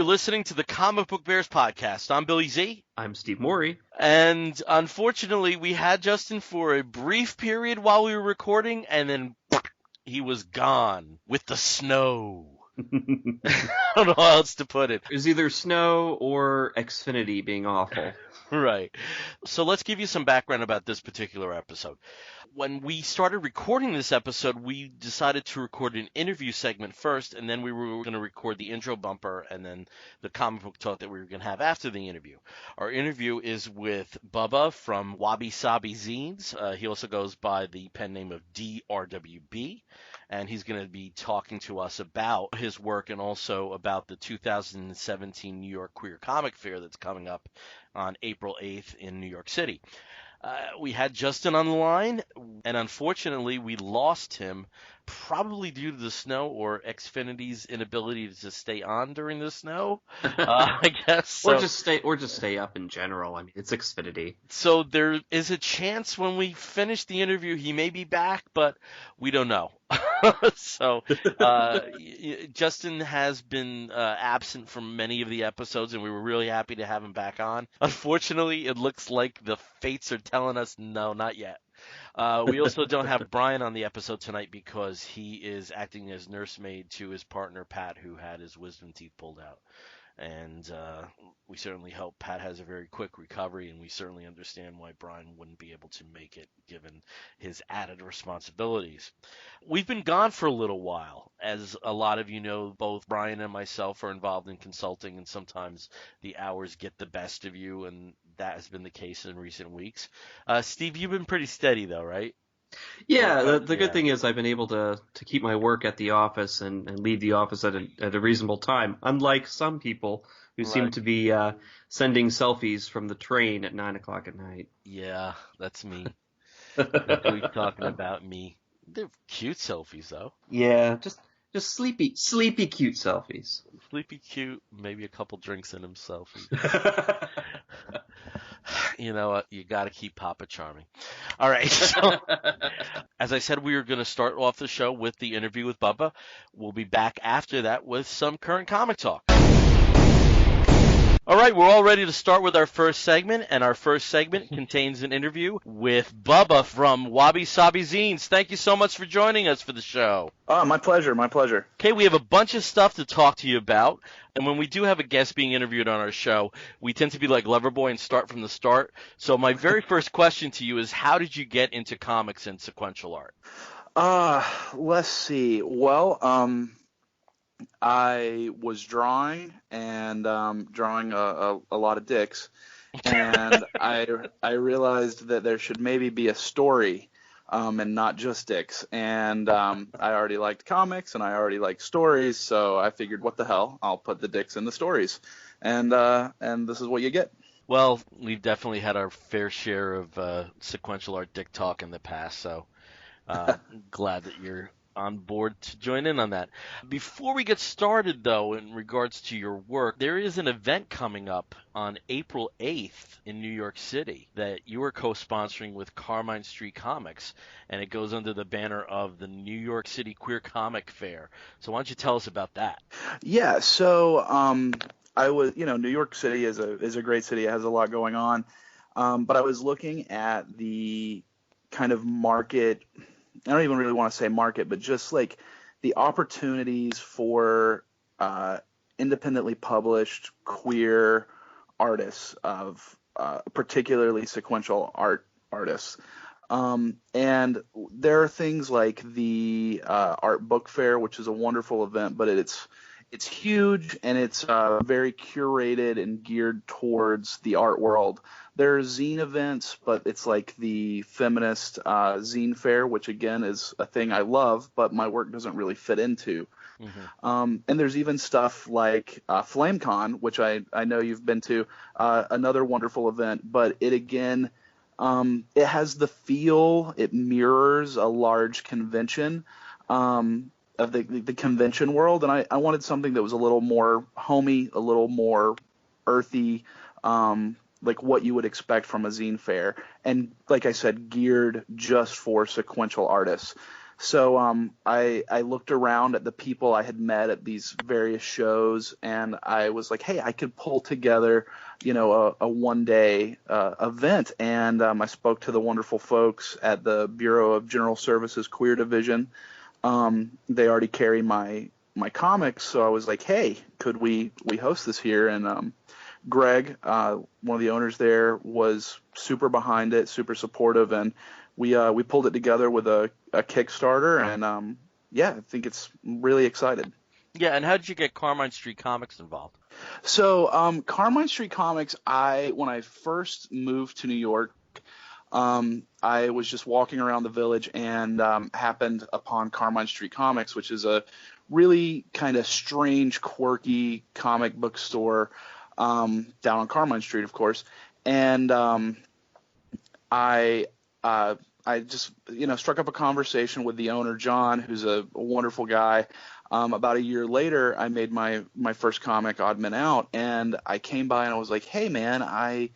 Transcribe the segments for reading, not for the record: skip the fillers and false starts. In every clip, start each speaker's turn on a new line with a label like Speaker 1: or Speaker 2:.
Speaker 1: listening to the Comic Book Bears podcast. I'm Billy Z.
Speaker 2: I'm Steve Morey.
Speaker 1: And unfortunately, we had Justin for a brief period while we were recording, and then he was gone with the snow. I don't know how else to put it.
Speaker 2: It was either snow or Xfinity being awful.
Speaker 1: Right. So let's give you some background about this particular episode. When we started recording this episode, we decided to record an interview segment first, and then we were going to record the intro bumper and then the comic book talk that we were going to have after the interview. Our interview is with Bubba from Wabi-sabi Zinez. He also goes by the pen name of DRWB, and he's going to be talking to us about his work and also about the 2017 New York Queer Comic Fair that's coming up on April 8th in New York City. We had Justin on the line, and unfortunately, we lost him probably due to the snow or Xfinity's inability to stay on during the snow, I guess. So,
Speaker 2: or just stay up in general. I mean, it's Xfinity.
Speaker 1: So there is a chance when we finish the interview he may be back, but we don't know. So Justin has been absent from many of the episodes, and we were really happy to have him back on. Unfortunately, it looks like the fates are telling us no, not yet. We also don't have Brian on the episode tonight because he is acting as nursemaid to his partner, Pat, who had his wisdom teeth pulled out. And we certainly hope Pat has a very quick recovery, and we certainly understand why Brian wouldn't be able to make it given his added responsibilities. We've been gone for a little while. As a lot of you know, both Brian and myself are involved in consulting, and sometimes the hours get the best of you, and that has been the case in recent weeks. Steve, you've been pretty steady, though, right?
Speaker 2: Yeah, the good thing is I've been able to keep my work at the office and leave the office at a reasonable time, unlike some people who seem to be sending selfies from the train at 9 o'clock at night.
Speaker 1: Yeah, that's me. Definitely talking about me. They're cute selfies, though.
Speaker 2: Yeah, just sleepy cute selfies.
Speaker 1: Sleepy cute, maybe a couple drinks in them selfies. You know what? You got to keep Papa charming. All right. So, as I said, we were going to start off the show with the interview with Bubba. We'll be back after that with some current comic talk. All right, we're all ready to start with our first segment, and our first segment contains an interview with Bubba from Wabi-sabi Zinez. Thank you so much for joining us for the show.
Speaker 3: Oh, my pleasure, my pleasure.
Speaker 1: Okay, we have a bunch of stuff to talk to you about, and when we do have a guest being interviewed on our show, we tend to be like Loverboy and start from the start. So my very first question to you is, how did you get into comics and sequential art?
Speaker 3: Let's see. Well, I was drawing and drawing a lot of dicks, and I realized that there should maybe be a story and not just dicks. And I already liked comics and I already liked stories, so I figured, what the hell, I'll put the dicks in the stories, and this is what you get.
Speaker 1: Well, we've definitely had our fair share of sequential art dick talk in the past, so glad that you're on board to join in on that. Before we get started, though, in regards to your work, there is an event coming up on April 8th in New York City that you are co-sponsoring with Carmine Street Comics, and it goes under the banner of the New York City Queer Comic Fair. So why don't you tell us about that?
Speaker 3: Yeah, so I was, New York City is a great city. It has a lot going on, but I was looking at the kind of market. I don't even really want to say market, but just like the opportunities for independently published queer artists, of particularly sequential artists. And there are things like the Art Book Fair, which is a wonderful event, but it's huge and it's very curated and geared towards the art world. There are zine events, but it's like the feminist zine fair, which again is a thing I love, but my work doesn't really fit into. Mm-hmm. And there's even stuff like FlameCon, which I know you've been to, another wonderful event, but it again, it has the feel, it mirrors a large convention of the convention world, and I wanted something that was a little more homey, a little more earthy, like what you would expect from a zine fair, and like I said, geared just for sequential artists. So I looked around at the people I had met at these various shows, and I was like, hey, I could pull together, a one-day event. And I spoke to the wonderful folks at the Bureau of General Services Queer Division. They already carry my comics, so I was like, hey, could we host this here? And Greg, one of the owners there, was super behind it, super supportive, and we pulled it together with a Kickstarter, and I think it's really excited.
Speaker 1: Yeah, and how did you get Carmine Street Comics involved?
Speaker 3: So Carmine Street Comics, when I first moved to New York, I was just walking around the village and happened upon Carmine Street Comics, which is a really kind of strange, quirky comic book store down on Carmine Street, of course. And I just, struck up a conversation with the owner, John, who's a wonderful guy. About a year later, I made my first comic, Odd Men Out, and I came by and I was like, hey, man, I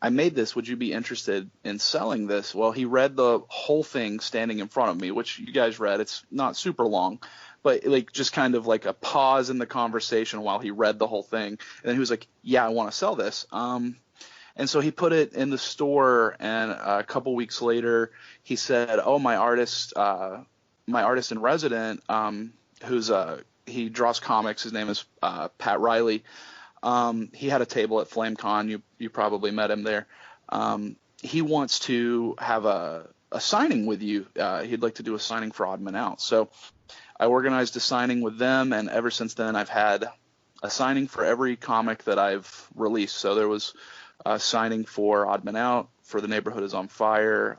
Speaker 3: made this. Would you be interested in selling this? Well, he read the whole thing standing in front of me, which you guys read. It's not super long, but just kind of like a pause in the conversation while he read the whole thing. And then he was like, yeah, I want to sell this. And so he put it in the store, and a couple weeks later, he said, "Oh, my artist in resident, he draws comics. His name is Pat Riley. He had a table at FlameCon. You probably met him there. He wants to have a signing with you. He'd like to do a signing for Odd Men Out." So I organized a signing with them, and ever since then, I've had a signing for every comic that I've released. So there was signing for Odd Men Out, for The Neighborhood is on Fire,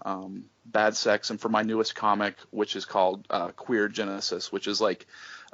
Speaker 3: Bad Sex, and for my newest comic, which is called Queer Genesis, which is like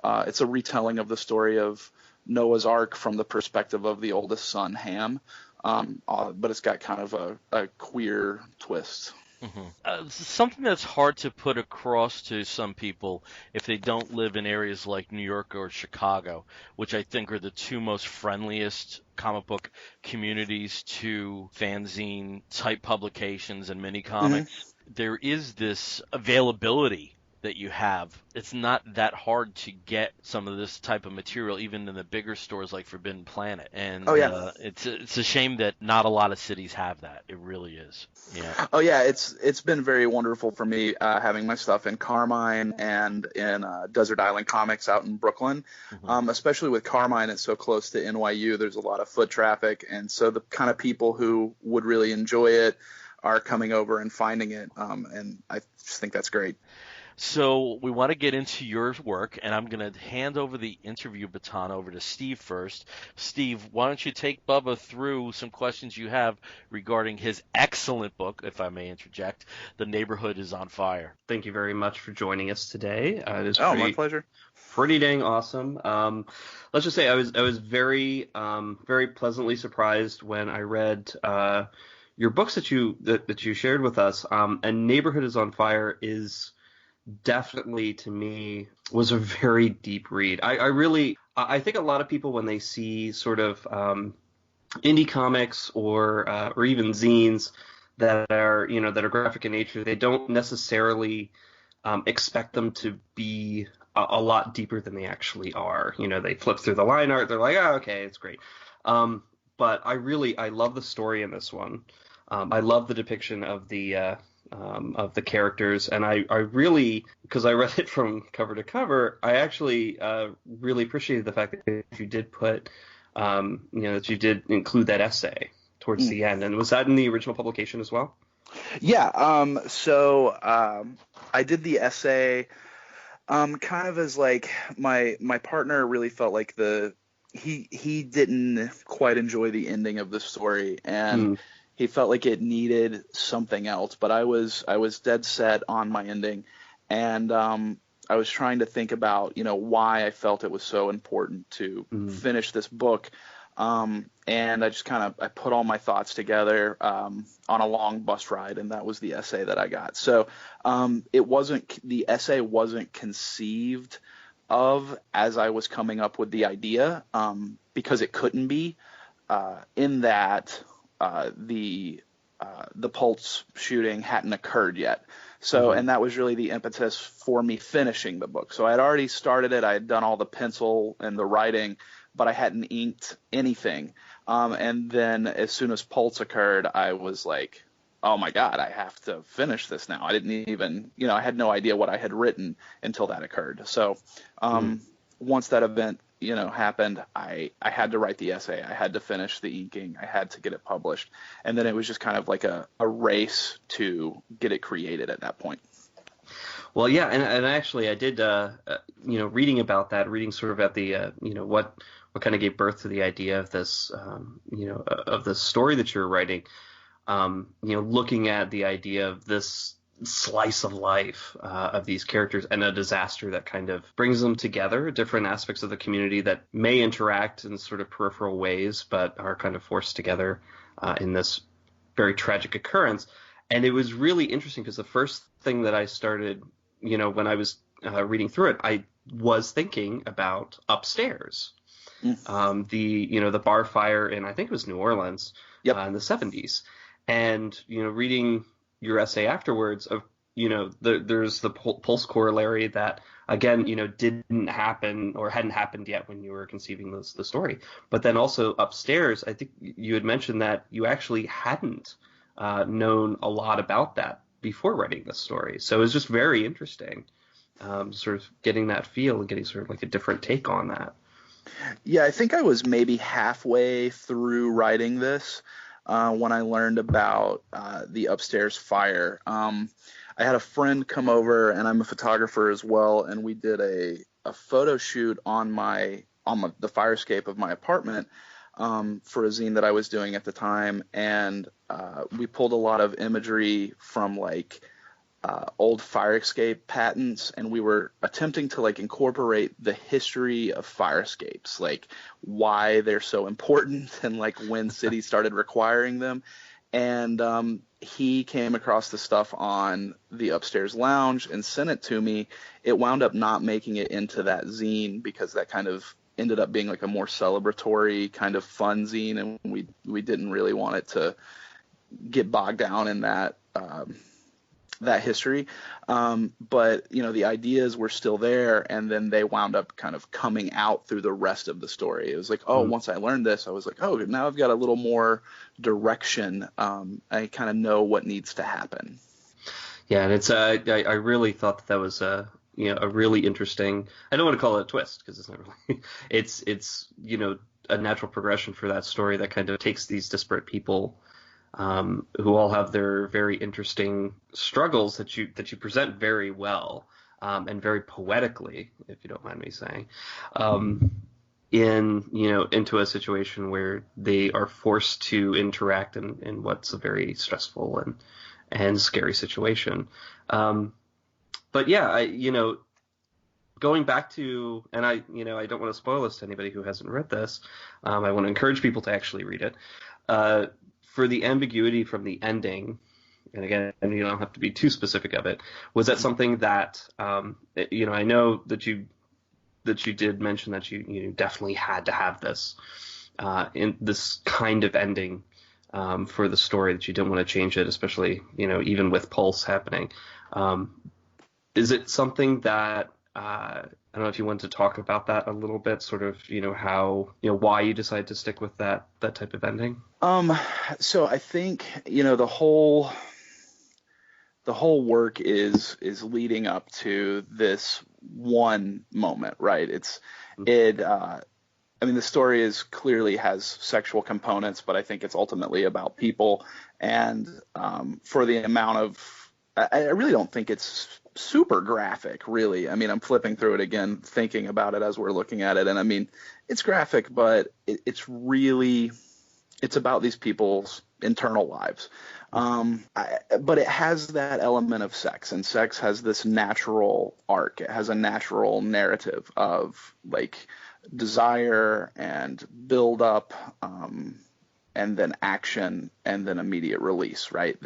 Speaker 3: it's a retelling of the story of Noah's Ark from the perspective of the oldest son, Ham, but it's got kind of a queer twist.
Speaker 1: Mm-hmm. Something that's hard to put across to some people if they don't live in areas like New York or Chicago, which I think are the two most friendliest comic book communities to fanzine type publications and mini comics. Mm-hmm. There is this availability that you have. It's not that hard to get some of this type of material, even in the bigger stores like Forbidden Planet. And it's a shame that not a lot of cities have that. It really is. Yeah.
Speaker 3: Oh yeah, it's been very wonderful for me having my stuff in Carmine and in Desert Island Comics out in Brooklyn. Mm-hmm. Especially with Carmine, it's so close to NYU. There's a lot of foot traffic, and so the kind of people who would really enjoy it are coming over and finding it. And I just think that's great.
Speaker 1: So we want to get into your work, and I'm going to hand over the interview baton over to Steve first. Steve, why don't you take Bubba through some questions you have regarding his excellent book, if I may interject, The Neighborhood is on Fire.
Speaker 2: Thank you very much for joining us today.
Speaker 3: My pleasure.
Speaker 2: Pretty dang awesome. Let's just say I was very very pleasantly surprised when I read your books that you shared with us. And Neighborhood is on Fire is definitely, to me, was a very deep read. I think a lot of people, when they see sort of indie comics or even zines that are graphic in nature, they don't necessarily expect them to be a lot deeper than they actually are. They flip through the line art, they're like, oh, okay, it's great. But I love the story in this one. I love the depiction of the characters, and I really, because I read it from cover to cover, I actually really appreciated the fact that you did put, that you did include that essay towards the end. And was that in the original publication as well?
Speaker 3: Yeah. So I did the essay kind of as like my partner really felt like he didn't quite enjoy the ending of the story, and he felt like it needed something else, but I was dead set on my ending, and I was trying to think about, why I felt it was so important to finish this book, and I just I put all my thoughts together on a long bus ride, and that was the essay that I got. So the essay wasn't conceived of as I was coming up with the idea, because it couldn't be, in that the the Pulse shooting hadn't occurred yet. So, and that was really the impetus for me finishing the book. So I had already started it. I had done all the pencil and the writing, but I hadn't inked anything. And then as soon as Pulse occurred, I was like, oh my God, I have to finish this now. I didn't even, I had no idea what I had written until that occurred. So once that event, happened, I had to write the essay. I had to finish the inking. I had to get it published. And then it was just kind of like a race to get it created at that point.
Speaker 2: Well, yeah, and actually I did, reading about that, reading sort of at the, what kind of gave birth to the idea of this, of the story that you're writing, looking at the idea of this slice of life of these characters and a disaster that kind of brings them together, different aspects of the community that may interact in sort of peripheral ways, but are kind of forced together in this very tragic occurrence. And it was really interesting because the first thing that I started, when I was reading through it, I was thinking about Upstairs, the bar fire in, I think it was New Orleans in the 70s. And, reading your essay afterwards of, there's the Pulse corollary that, again, didn't happen or hadn't happened yet when you were conceiving the story. But then also Upstairs, I think you had mentioned that you actually hadn't known a lot about that before writing this story. So it was just very interesting, sort of getting that feel and getting sort of like a different take on that.
Speaker 3: Yeah, I think I was maybe halfway through writing this when I learned about the Upstairs fire. I had a friend come over, and I'm a photographer as well, and we did a photo shoot on the fire escape of my apartment for a zine that I was doing at the time, and we pulled a lot of imagery from old fire escape patents, and we were attempting to incorporate the history of fire escapes, why they're so important and when cities started requiring them. And he came across the stuff on the Upstairs Lounge and sent it to me. It wound up not making it into that zine because that kind of ended up being a more celebratory kind of fun zine, and we didn't really want it to get bogged down in that history. But, the ideas were still there, and then they wound up kind of coming out through the rest of the story. It was once I learned this, I was now I've got a little more direction. I kind of know what needs to happen.
Speaker 2: Yeah, and it's I really thought that was a really interesting, I don't want to call it a twist because it's not really, it's a natural progression for that story that kind of takes these disparate people who all have their very interesting struggles that you present very well and very poetically, if you don't mind me saying, into a situation where they are forced to interact in what's a very stressful and scary situation. But yeah, going back to, and I don't want to spoil this to anybody who hasn't read this. I want to encourage people to actually read it. For the ambiguity from the ending, and again, you don't have to be too specific of it, was that something that, I know that you did mention that you definitely had to have this, in this kind of ending, for the story, that you didn't want to change it, especially, even with Pulse happening. Is it something that, I don't know if you want to talk about that a little bit, sort of, how, why you decided to stick with that type of ending?
Speaker 3: So I think, the whole work is leading up to this one moment, right? The story clearly has sexual components, but I think it's ultimately about people. And for the amount of, I really don't think it's super graphic, really. I'm flipping through it again, thinking about it as we're looking at it. And it's graphic, but it's about these people's internal lives. But it has that element of sex, and sex has this natural arc. It has a natural narrative of desire and build up, and then action, and then immediate release, right?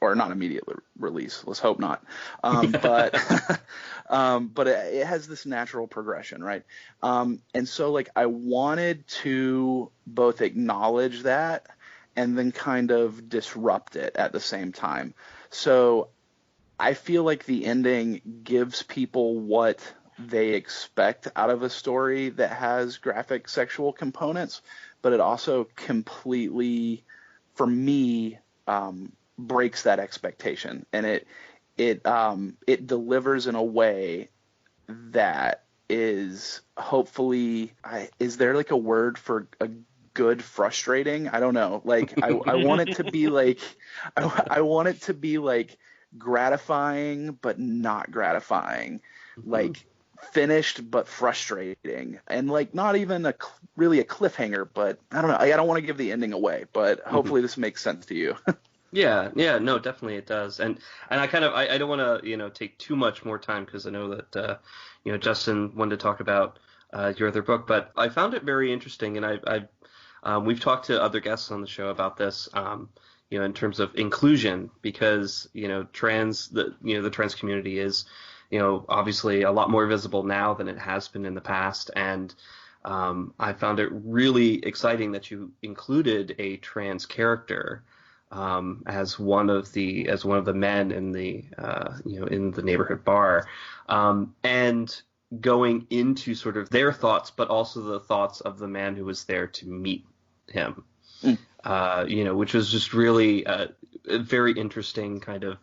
Speaker 3: Or not immediate release. Let's hope not. But it has this natural progression, right? And so I wanted to both acknowledge that and then kind of disrupt it at the same time. So I feel like the ending gives people what they expect out of a story that has graphic sexual components, but it also completely, for me, breaks that expectation, and it delivers in a way that is hopefully, is there like a word for a good frustrating? I don't know. Like I want it to be like I want it to be like gratifying but not gratifying, like finished but frustrating, and like not even really a cliffhanger. But I don't know. I don't want to give the ending away, but hopefully this makes sense to you.
Speaker 2: Yeah, no, definitely it does, and I kind of I don't want to take too much more time because I know that Justin wanted to talk about your other book, but I found it very interesting, and we've talked to other guests on the show about this, in terms of inclusion, because the trans community is obviously a lot more visible now than it has been in the past, and I found it really exciting that you included a trans character as one of the men in the in the neighborhood bar, and going into sort of their thoughts, but also the thoughts of the man who was there to meet him, which was just really a very interesting kind of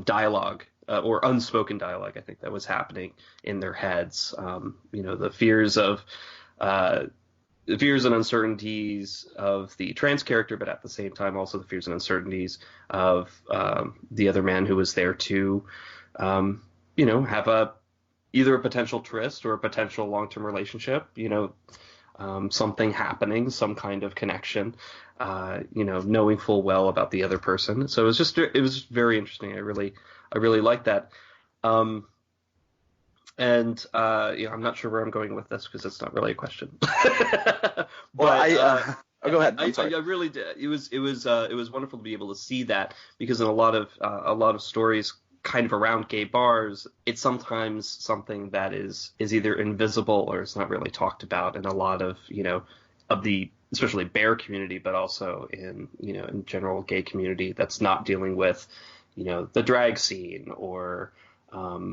Speaker 2: dialogue, or unspoken dialogue, I think, that was happening in their heads. The fears and uncertainties of the trans character, but at the same time also the fears and uncertainties of the other man who was there to, have either a potential tryst or a potential long-term relationship, something happening, some kind of connection, knowing full well about the other person. So it was very interesting. I really liked that. And I'm not sure where I'm going with this because it's not really a question. But
Speaker 3: go ahead.
Speaker 2: I really did. It was wonderful to be able to see that, because in a lot of stories kind of around gay bars, it's sometimes something that is either invisible or it's not really talked about in a lot of of the especially bear community, but also in in general gay community that's not dealing with the drag scene or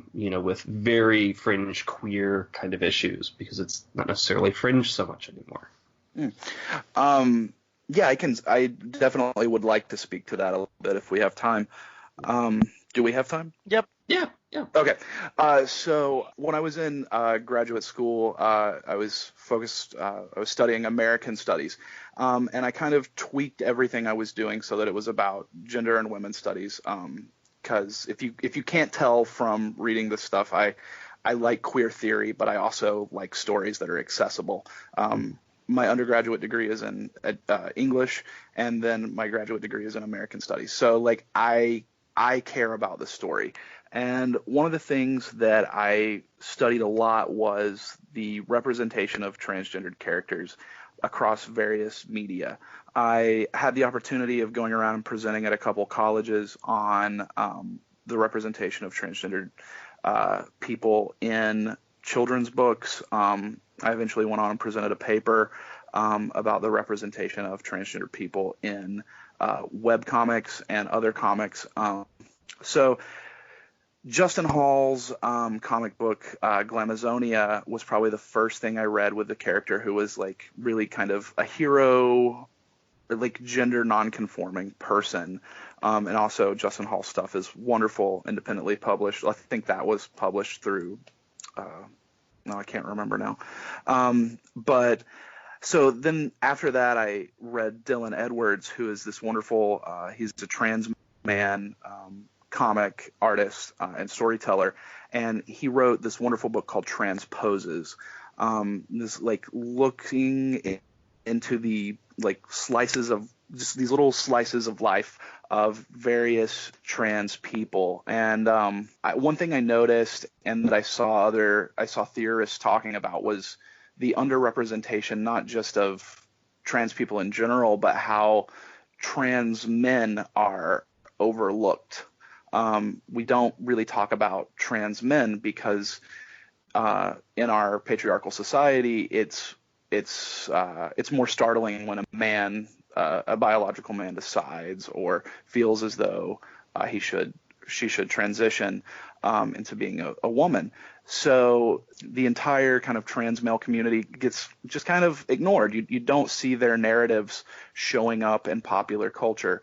Speaker 2: with very fringe queer kind of issues, because it's not necessarily fringe so much anymore.
Speaker 3: Yeah, I definitely would like to speak to that a little bit if we have time. Do we have time?
Speaker 1: Yep.
Speaker 2: Yeah.
Speaker 3: Okay. So when I was in graduate school, I was studying American Studies, and I kind of tweaked everything I was doing so that it was about gender and women's studies. Because if you can't tell from reading this stuff, I like queer theory, but I also like stories that are accessible. My undergraduate degree is in English, and then my graduate degree is in American Studies. So like I care about the story. And one of the things that I studied a lot was the representation of transgendered characters across various media. I had the opportunity of going around and presenting at a couple colleges on the representation of transgendered people in children's books. I eventually went on and presented a paper about the representation of transgender people in web comics and other comics. So Justin Hall's comic book, Glamazonia, was probably the first thing I read with the character who was like really kind of a hero, like gender non-conforming person. And also Justin Hall's stuff is wonderful, independently published. I think that was published through, no, I can't remember now. But so then after that, I read Dylan Edwards, who is this wonderful, he's a trans man, comic artist and storyteller, and he wrote this wonderful book called Transposes. This like looking into the like slices of just these little slices of life of various trans people. And one thing I noticed and that I saw theorists talking about was the underrepresentation, not just of trans people in general, but how trans men are overlooked. We don't really talk about trans men because in our patriarchal society, it's more startling when a man a biological man decides or feels as though she should transition into being a woman. So the entire kind of trans male community gets just kind of ignored. You don't see their narratives showing up in popular culture.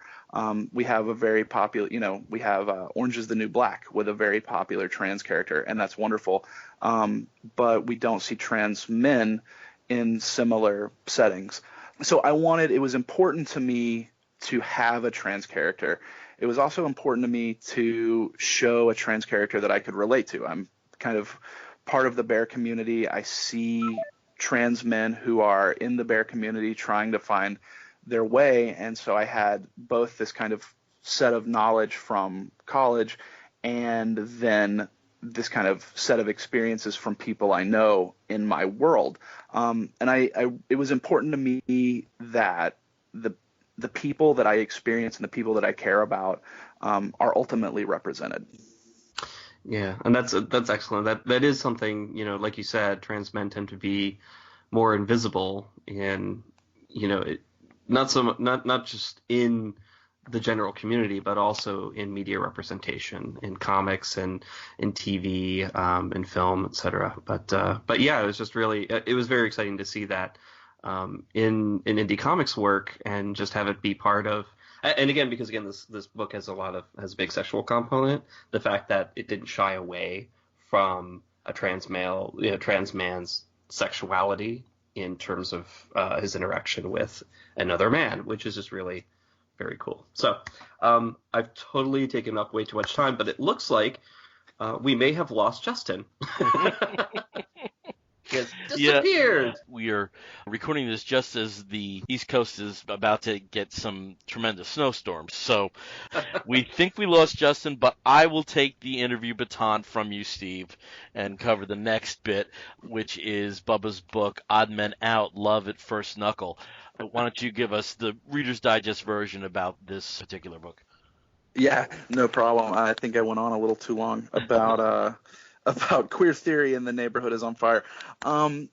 Speaker 3: We have a very popular, we have Orange is the New Black with a very popular trans character, and that's wonderful. But we don't see trans men in similar settings. So it was important to me to have a trans character. It was also important to me to show a trans character that I could relate to. I'm kind of part of the bear community. I see trans men who are in the bear community trying to find their way, and so I had both this kind of set of knowledge from college and then this kind of set of experiences from people I know in my world. And it was important to me that the people that I experience and the people that I care about are ultimately represented.
Speaker 2: Yeah, and that's excellent. That is something, like you said, trans men tend to be more invisible in, not just in the general community, but also in media representation, in comics and in TV, in film, etc. But yeah, it was just it was very exciting to see that in indie comics work and just have it be part of. And again, because this book has a big sexual component, the fact that it didn't shy away from a trans man's sexuality in terms of his interaction with another man, which is just really very cool. So I've totally taken up way too much time, but it looks like we may have lost Justin. He has disappeared.
Speaker 1: Yeah, we are recording this just as the East Coast is about to get some tremendous snowstorms. So we think we lost Justin, but I will take the interview baton from you, Steve, and cover the next bit, which is Bubba's book, Odd Men Out, Love at First Knuckle. Why don't you give us the Reader's Digest version about this particular book?
Speaker 3: Yeah, no problem. I think I went on a little too long about queer theory and the neighborhood is on fire. Again,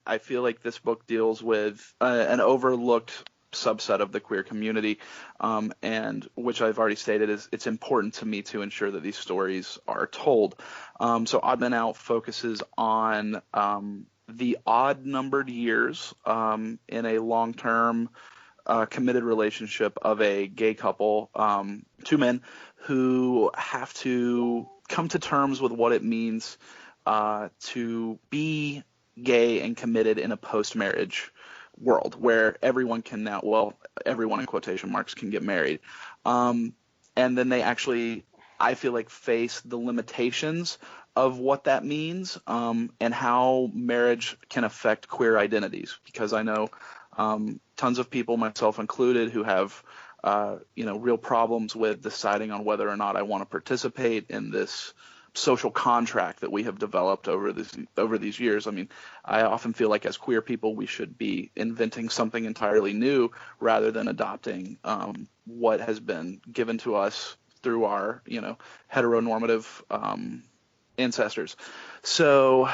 Speaker 3: I feel like this book deals with an overlooked subset of the queer community, and which I've already stated is it's important to me to ensure that these stories are told. So Odd Men Out focuses on the odd-numbered years in a long-term committed relationship of a gay couple, two men who have to come to terms with what it means to be gay and committed in a post-marriage world where everyone can now, well, everyone in quotation marks can get married. And then they actually, I feel like, face the limitations of what that means and how marriage can affect queer identities. Because I know tons of people, myself included, who have real problems with deciding on whether or not I want to participate in this social contract that we have developed over these years. I mean, I often feel like as queer people, we should be inventing something entirely new rather than adopting what has been given to us through our, heteronormative ancestors. So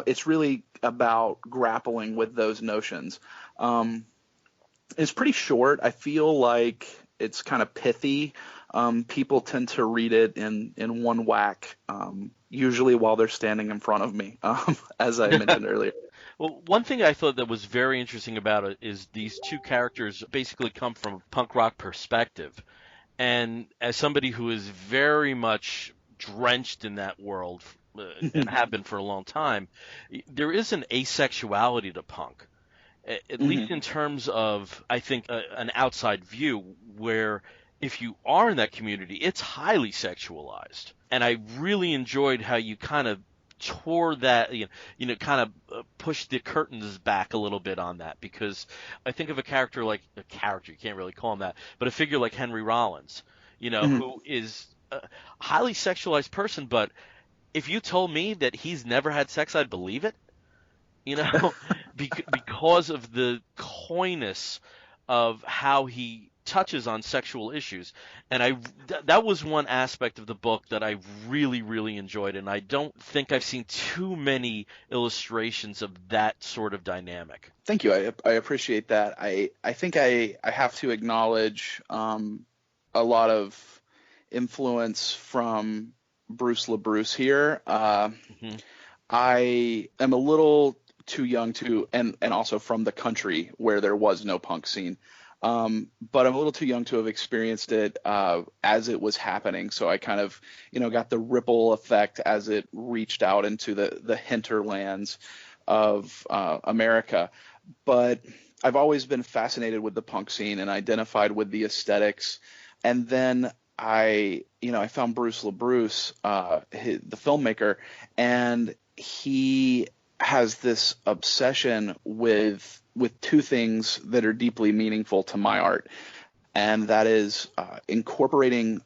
Speaker 3: it's really about grappling with those notions. It's pretty short. I feel like it's kind of pithy. People tend to read it in one whack, usually while they're standing in front of me, as I mentioned earlier.
Speaker 1: Well, one thing I thought that was very interesting about it is these two characters basically come from a punk rock perspective. And as somebody who is very much drenched in that world and have been for a long time, there is an asexuality to punk. At least in terms of, I think, an outside view where if you are in that community, it's highly sexualized. And I really enjoyed how you kind of tore that, kind of pushed the curtains back a little bit on that, because I think of you can't really call him that, but a figure like Henry Rollins, who is a highly sexualized person, but if you told me that he's never had sex, I'd believe it. Because of the coyness of how he touches on sexual issues, and that was one aspect of the book that I really, really enjoyed, and I don't think I've seen too many illustrations of that sort of dynamic.
Speaker 3: Thank you. I appreciate that. I think I have to acknowledge a lot of influence from Bruce LaBruce here. I am a little too young to, and also from the country where there was no punk scene. But I'm a little too young to have experienced it as it was happening. So I kind of, got the ripple effect as it reached out into the hinterlands of America. But I've always been fascinated with the punk scene and identified with the aesthetics. And then I found Bruce LaBruce, the filmmaker, and he has this obsession with two things that are deeply meaningful to my art, and that is incorporating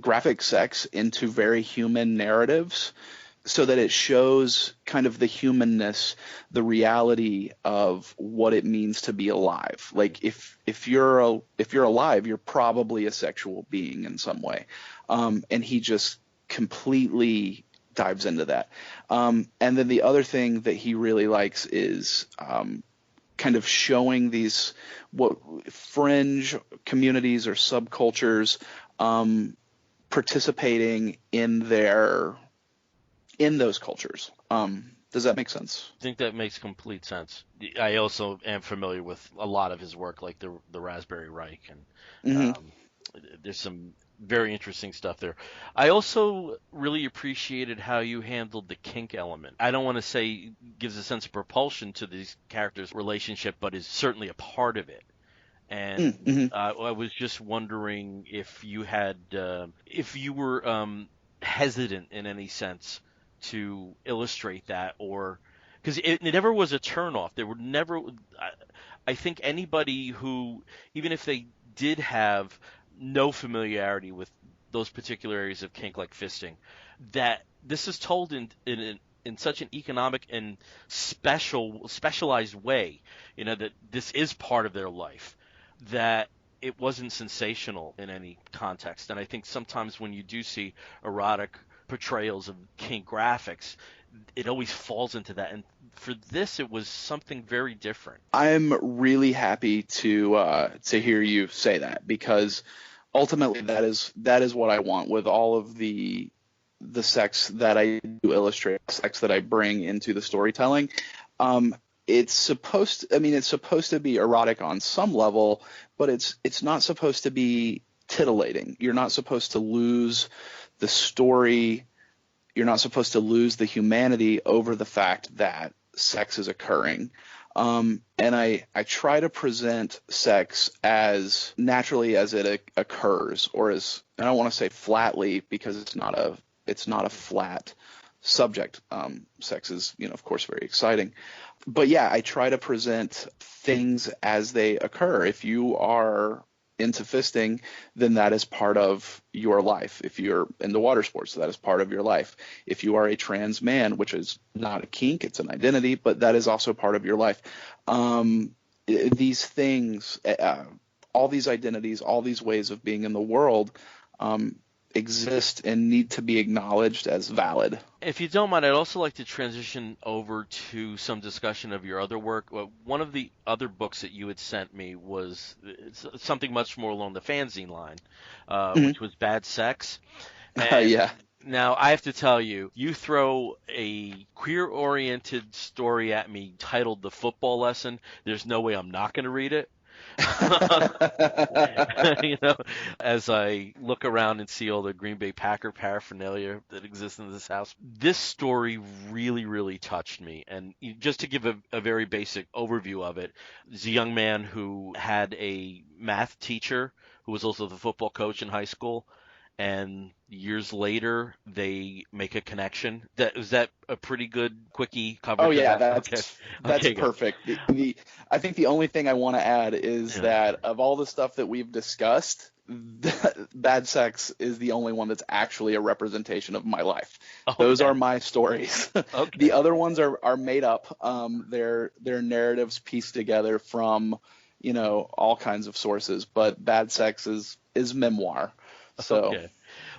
Speaker 3: graphic sex into very human narratives so that it shows kind of the humanness, the of what it means to be alive. Like if you're alive, you're probably a sexual being in some way. And he just completely dives into that. And then the other thing that he really likes is kind of showing these what fringe communities or subcultures participating in those cultures. Does that make sense?
Speaker 1: I think that makes complete sense. I also am familiar with a lot of his work, like the Raspberry Reich, and there's some very interesting stuff there. I also really appreciated how you handled the kink element. I don't want to say gives a sense of propulsion to these characters' relationship, but is certainly a part of it. And I was just wondering if you had, if you were hesitant in any sense to illustrate that, or because it never was a turnoff. There were never. I think anybody who, even if they did have no familiarity with those particular areas of kink, like fisting, that this is told in such an economic and specialized way, that this is part of their life, that it wasn't sensational in any context. And I think sometimes when you do see erotic portrayals of kink graphics, it always falls into that. And for this, it was something very different.
Speaker 3: I'm really happy to hear you say that, because ultimately that is what I want with all of the sex that I do illustrate, sex that I bring into the storytelling. It's supposed to be erotic on some level, but it's not supposed to be titillating. You're not supposed to lose the story. You're not supposed to lose the humanity over the fact that sex is occurring. And I try to present sex as naturally as it occurs, or as, I don't want to say flatly, because it's not a flat subject. Sex is, of course, very exciting. But yeah, I try to present things as they occur. If you are into fisting, then that is part of your life. If you're into water sports, that is part of your life. If you are a trans man, which is not a kink, it's an identity, but that is also part of your life. These things, all these identities, all these ways of being in the world exist and need to be acknowledged as valid.
Speaker 1: If you don't mind, I'd also like to transition over to some discussion of your other work. One of the other books that you had sent me was something much more along the fanzine line, which was Bad Sex.
Speaker 3: Yeah.
Speaker 1: Now, I have to tell you, you throw a queer-oriented story at me titled The Football Lesson, there's no way I'm not going to read it. As I look around and see all the Green Bay Packer paraphernalia that exists in this house, this story really, really touched me. And just to give a very basic overview of it, there's a young man who had a math teacher who was also the football coach in high school. And years later, they make a connection. Was that a pretty good quickie coverage?
Speaker 3: Oh yeah, that's perfect. I think the only thing I want to add is that of all the stuff that we've discussed, Bad Sex is the only one that's actually a representation of my life. Okay. Those are my stories. Okay. The other ones are made up. They're narratives pieced together from all kinds of sources, but Bad Sex is memoir. So.
Speaker 1: Okay.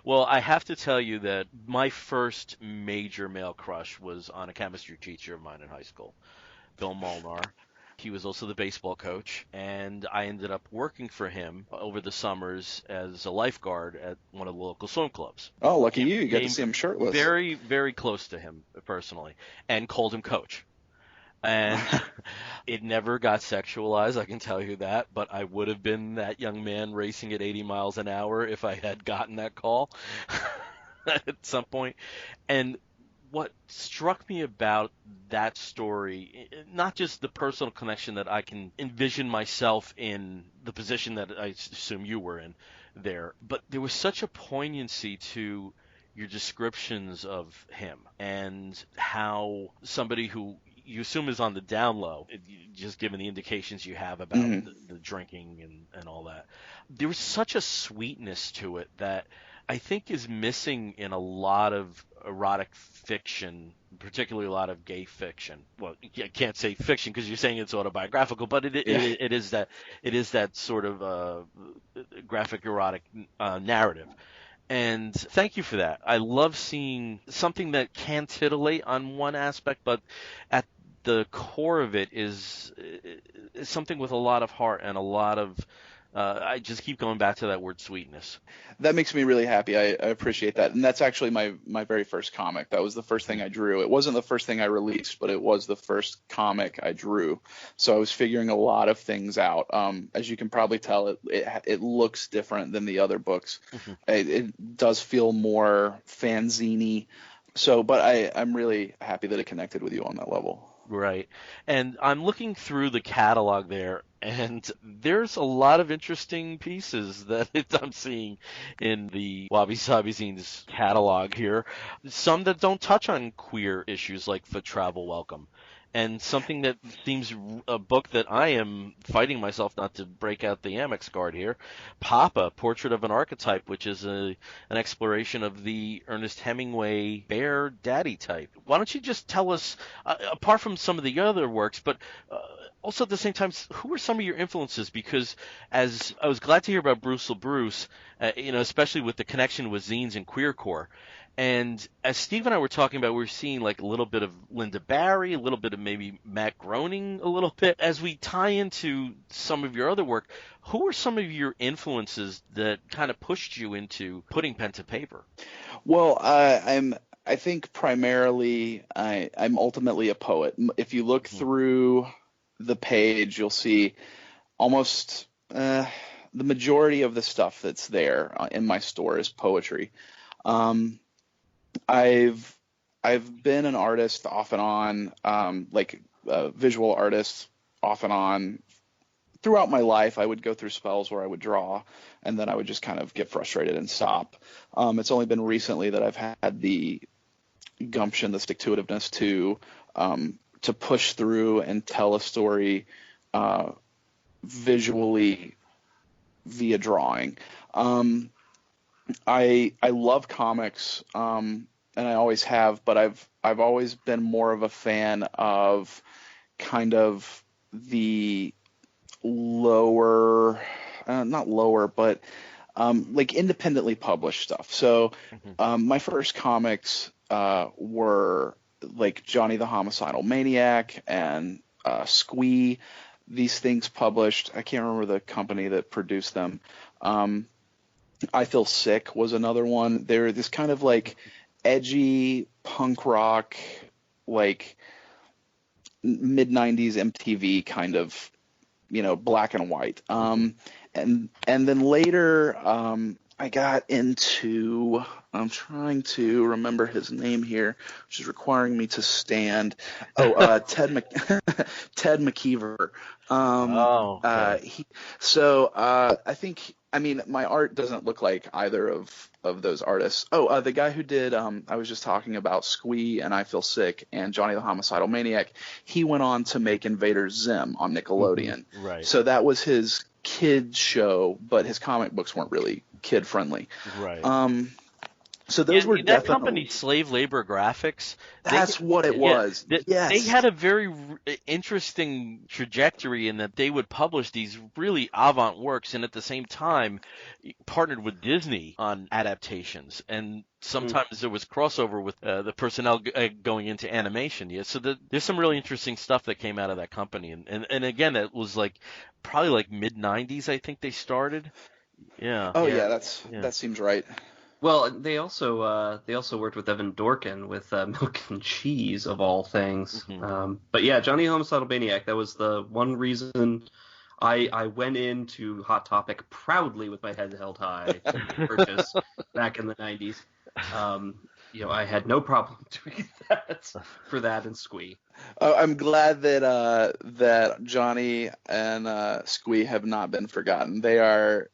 Speaker 1: Well, I have to tell you that my first major male crush was on a chemistry teacher of mine in high school, Bill Molnar. He was also the baseball coach, and I ended up working for him over the summers as a lifeguard at one of the local swim clubs.
Speaker 3: Oh, lucky you. You got to see him shirtless.
Speaker 1: Very, very close to him personally, and called him coach. And it never got sexualized, I can tell you that, but I would have been that young man racing at 80 miles an hour if I had gotten that call at some point. And what struck me about that story, not just the personal connection that I can envision myself in the position that I assume you were in there, but there was such a poignancy to your descriptions of him and how somebody who you assume is on the down low, just given the indications you have about the drinking and all that. There was such a sweetness to it that I think is missing in a lot of erotic fiction, particularly a lot of gay fiction. Well, I can't say fiction because you're saying it's autobiographical, but it is that sort of graphic erotic narrative. And thank you for that. I love seeing something that can titillate on one aspect, but at the core of it is something with a lot of heart and a lot of I just keep going back to that word sweetness.
Speaker 3: That makes me really happy. I appreciate that. And that's actually my very first comic. That was the first thing I drew. It wasn't the first thing I released, but it was the first comic I drew. So I was figuring a lot of things out. As you can probably tell, it looks different than the other books. Mm-hmm. It does feel more fanzine-y. So, but I'm really happy that it connected with you on that level.
Speaker 1: Right. And I'm looking through the catalog there, and there's a lot of interesting pieces that I'm seeing in the Wabi-sabi Zinez catalog here. Some that don't touch on queer issues like For Travel Welcome. And something that seems a book that I am fighting myself not to break out the Amex card here, Papa, Portrait of an Archetype, which is an exploration of the Ernest Hemingway bear daddy type. Why don't you just tell us, apart from some of the other works, but also at the same time, who are some of your influences? Because as I was glad to hear about Bruce LaBruce, especially with the connection with zines and queercore. And as Steve and I were talking about, we're seeing like a little bit of Linda Barry, a little bit of maybe Matt Groening a little bit. As we tie into some of your other work, who are some of your influences that kind of pushed you into putting pen to paper?
Speaker 3: Well, I think primarily I'm ultimately a poet. If you look through the page, you'll see almost the majority of the stuff that's there in my store is poetry. I've been an artist off and on, like a visual artist off and on throughout my life. I would go through spells where I would draw, and then I would just kind of get frustrated and stop. It's only been recently that I've had the gumption, the stick-to-itiveness to push through and tell a story visually via drawing. I love comics, and I always have, but I've always been more of a fan of kind of the lower, not lower, but like independently published stuff. So my first comics were like Johnny the Homicidal Maniac and Squee. These things published. I can't remember the company that produced them. I Feel Sick was another one. They're this kind of like edgy punk rock, like mid-90s MTV kind of, black and white. And then later I got into, I'm trying to remember his name here, which is requiring me to stand. Ted McKeever. I think, my art doesn't look like either of those artists. The guy who did, I was just talking about Squee and I Feel Sick and Johnny the Homicidal Maniac, he went on to make Invader Zim on Nickelodeon.
Speaker 1: Right.
Speaker 3: So that was his kid show, but his comic books weren't really kid friendly.
Speaker 1: Right.
Speaker 3: So those were
Speaker 1: that
Speaker 3: definitely
Speaker 1: company, Slave Labor Graphics.
Speaker 3: That's what it was. Yes.
Speaker 1: They had a very interesting trajectory in that they would publish these really avant works, and at the same time partnered with Disney on adaptations. And sometimes there was crossover with the personnel going into animation. Yeah, so there's some really interesting stuff that came out of that company. And again, it was like probably like mid '90s, I think they started. Yeah.
Speaker 3: Oh yeah, that seems right.
Speaker 2: Well, they also worked with Evan Dorkin with Milk and Cheese of all things.
Speaker 1: Mm-hmm.
Speaker 2: But yeah, Johnny Homicidal Maniac, that was the one reason I went into Hot Topic proudly with my head held high to purchase back in the 90s. I had no problem doing that for that and Squee.
Speaker 3: I'm glad that Johnny and Squee have not been forgotten. They're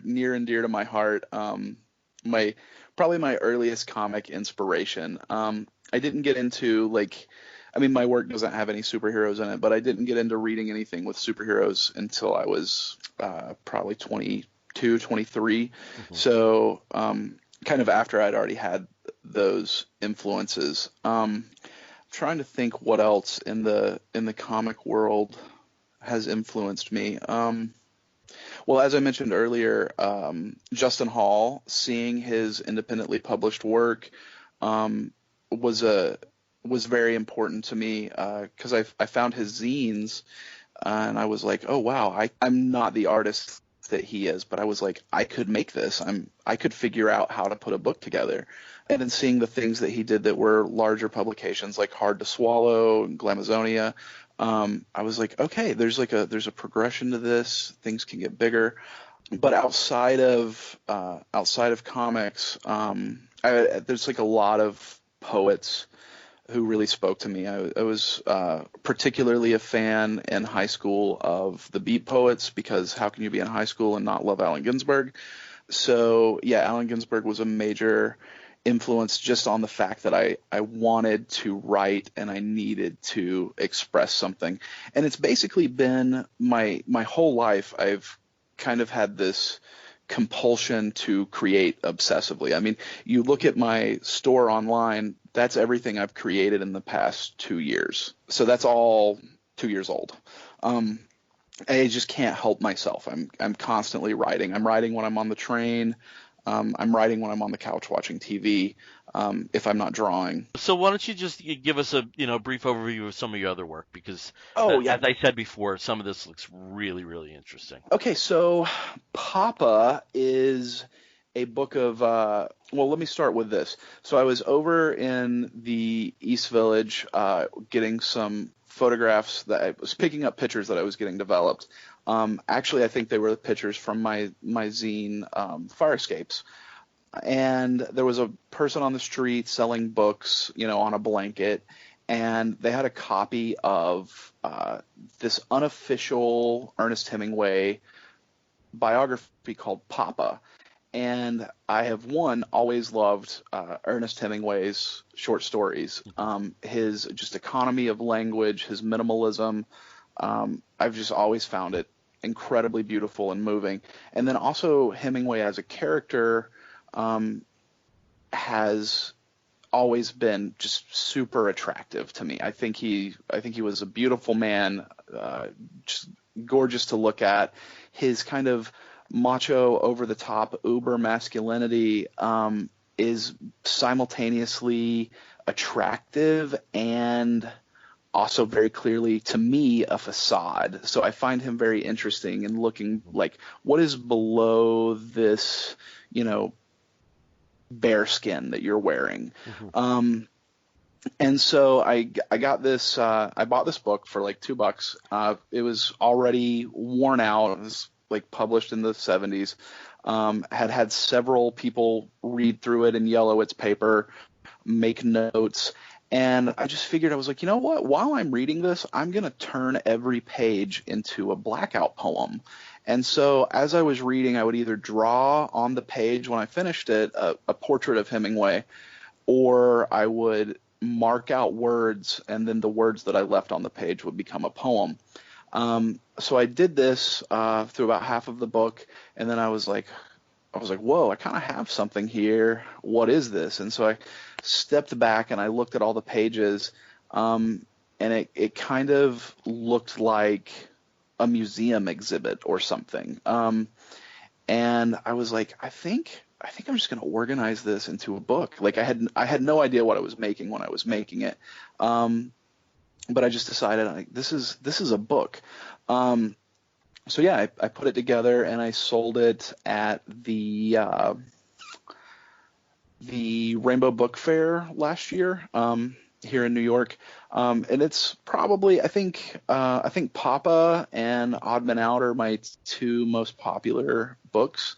Speaker 3: near and dear to my heart. Probably my earliest comic inspiration. I didn't get into my work doesn't have any superheroes in it, but I didn't get into reading anything with superheroes until I was probably 22, 23.
Speaker 1: Mm-hmm.
Speaker 3: So kind of after I'd already had those influences. Trying to think what else in the comic world has influenced me. Well, as I mentioned earlier, Justin Hall, seeing his independently published work was very important to me because I found his zines and I was like, oh wow, I'm not the artist that he is, but I was like, I could make this. I could figure out how to put a book together. And then seeing the things that he did that were larger publications like Hard to Swallow and Glamazonia, I was like, okay, there's a progression to this. Things can get bigger. But outside of comics, there's like a lot of poets who really spoke to me. I was particularly a fan in high school of the Beat Poets, because how can you be in high school and not love Allen Ginsberg? So yeah, Allen Ginsberg was a major influence just on the fact that I wanted to write and I needed to express something. And it's basically been my whole life. I've kind of had this compulsion to create obsessively. I mean, you look at my store online, that's everything I've created in the past 2 years. So that's all 2 years old. I just can't help myself. I'm constantly writing. I'm writing when I'm on the train. I'm writing when I'm on the couch watching TV, if I'm not drawing.
Speaker 1: So why don't you just give us a brief overview of some of your other work, because
Speaker 3: yeah.
Speaker 1: as I said before, some of this looks really, really interesting.
Speaker 3: Okay, so Papa is a book of let me start with this. So I was over in the East Village getting some photographs that I was picking up, pictures that I was getting developed. Actually, I think they were the pictures from my zine, Fire Escapes. And there was a person on the street selling books, on a blanket, and they had a copy of this unofficial Ernest Hemingway biography called Papa. And I have always loved Ernest Hemingway's short stories. His just economy of language, his minimalism. I've just always found it incredibly beautiful and moving. And then also Hemingway as a character has always been just super attractive to me. I think he was a beautiful man, just gorgeous to look at. His kind of macho, over the top, uber masculinity is simultaneously attractive and also very clearly, to me, a facade. So I find him very interesting in looking like what is below this, bare skin that you're wearing. Mm-hmm. And so I got this, I bought this book for like $2. It was already worn out. It was like published in the 70s. Had several people read through it and yellow its paper, make notes. And I just figured, I was like, you know what? While I'm reading this, I'm going to turn every page into a blackout poem. And so as I was reading, I would either draw on the page when I finished it a portrait of Hemingway, or I would mark out words, and then the words that I left on the page would become a poem. So I did this through about half of the book, and then I was like, I was like, whoa, I kind of have something here. What is this? And so I stepped back and I looked at all the pages, and it kind of looked like a museum exhibit or something. And I was like, I think I'm just going to organize this into a book. Like I had no idea what I was making when I was making it. But I just decided this is a book. So yeah, I put it together and I sold it at the Rainbow Book Fair last year here in New York. And it's probably I think Papa and Odd Man Out are my two most popular books.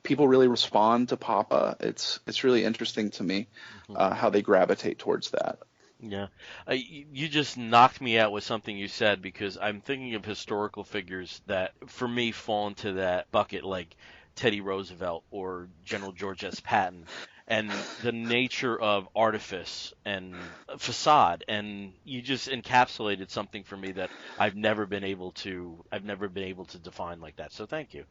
Speaker 3: People really respond to Papa. It's really interesting to me how they gravitate towards that.
Speaker 1: Yeah. You just knocked me out with something you said, because I'm thinking of historical figures that, for me, fall into that bucket, like Teddy Roosevelt or General George S. Patton, and the nature of artifice and facade. And you just encapsulated something for me that I've never been able to define like that. So thank you.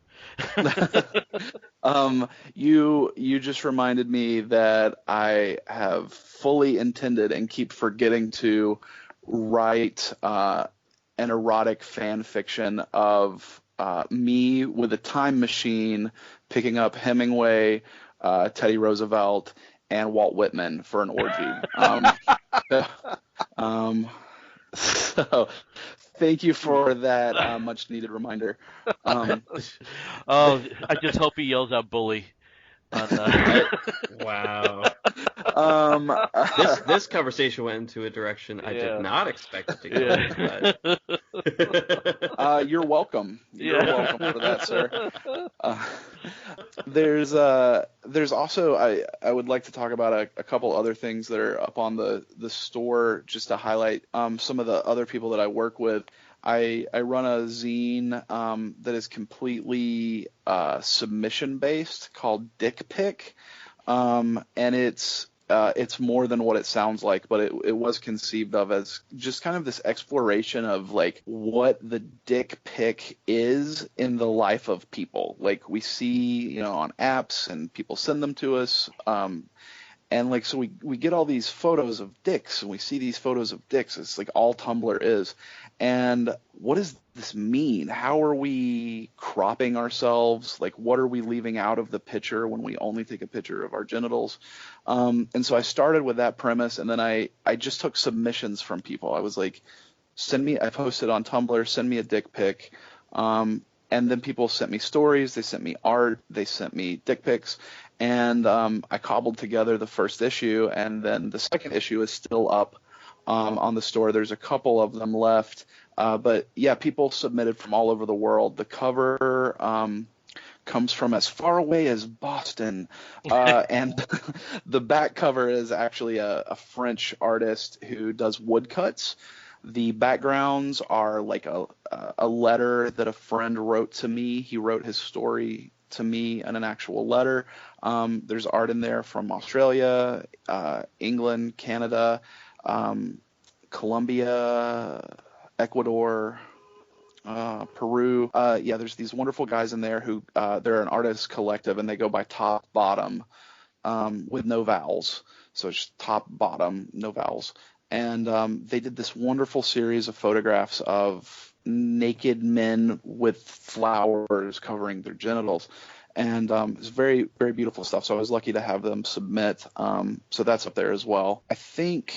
Speaker 3: You just reminded me that I have fully intended and keep forgetting to write an erotic fan fiction of me with a time machine picking up Hemingway, Teddy Roosevelt, and Walt Whitman for an orgy. So thank you for that much needed reminder.
Speaker 1: Oh, I just hope he yells out "bully."
Speaker 2: Wow. This conversation went into a direction I did not expect it to go.
Speaker 3: But... You're welcome. You're welcome for that, sir. There's also I would like to talk about a couple other things that are up on the store, just to highlight some of the other people that I work with. I run a zine that is completely submission based called Dick Pic, and it's more than what it sounds like, but it was conceived of as just kind of this exploration of like what the dick pic is in the life of people. Like we see, on apps and people send them to us. And like, so we get all these photos of dicks, and we see these photos of dicks. It's like all Tumblr is. And what does this mean? How are we cropping ourselves? Like, what are we leaving out of the picture when we only take a picture of our genitals? And so I started with that premise, and then I just took submissions from people. I was like, I posted on Tumblr, send me a dick pic. And then people sent me stories, they sent me art, they sent me dick pics, and I cobbled together the first issue, and then the second issue is still up on the store. There's a couple of them left, but yeah, people submitted from all over the world. The cover comes from as far away as Boston, and the back cover is actually a French artist who does woodcuts. The backgrounds are like a letter that a friend wrote to me. He wrote his story to me in an actual letter. There's art in there from Australia, England, Canada, Colombia, Ecuador, Peru. Yeah, there's these wonderful guys in there who they're an artist collective, and they go by Top Bottom with no vowels. So it's just Top Bottom, no vowels. And they did this wonderful series of photographs of naked men with flowers covering their genitals. And it's very, very beautiful stuff. So I was lucky to have them submit. So that's up there as well. I think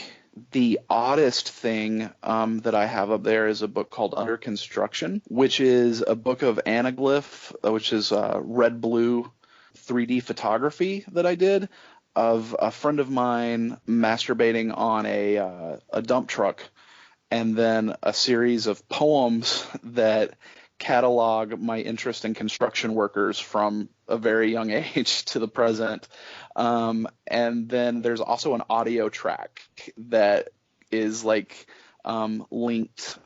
Speaker 3: the oddest thing that I have up there is a book called Under Construction, which is a book of anaglyph, which is red-blue 3D photography that I did, of a friend of mine masturbating on a dump truck, and then a series of poems that catalog my interest in construction workers from a very young age to the present. And then there's also an audio track that is like linked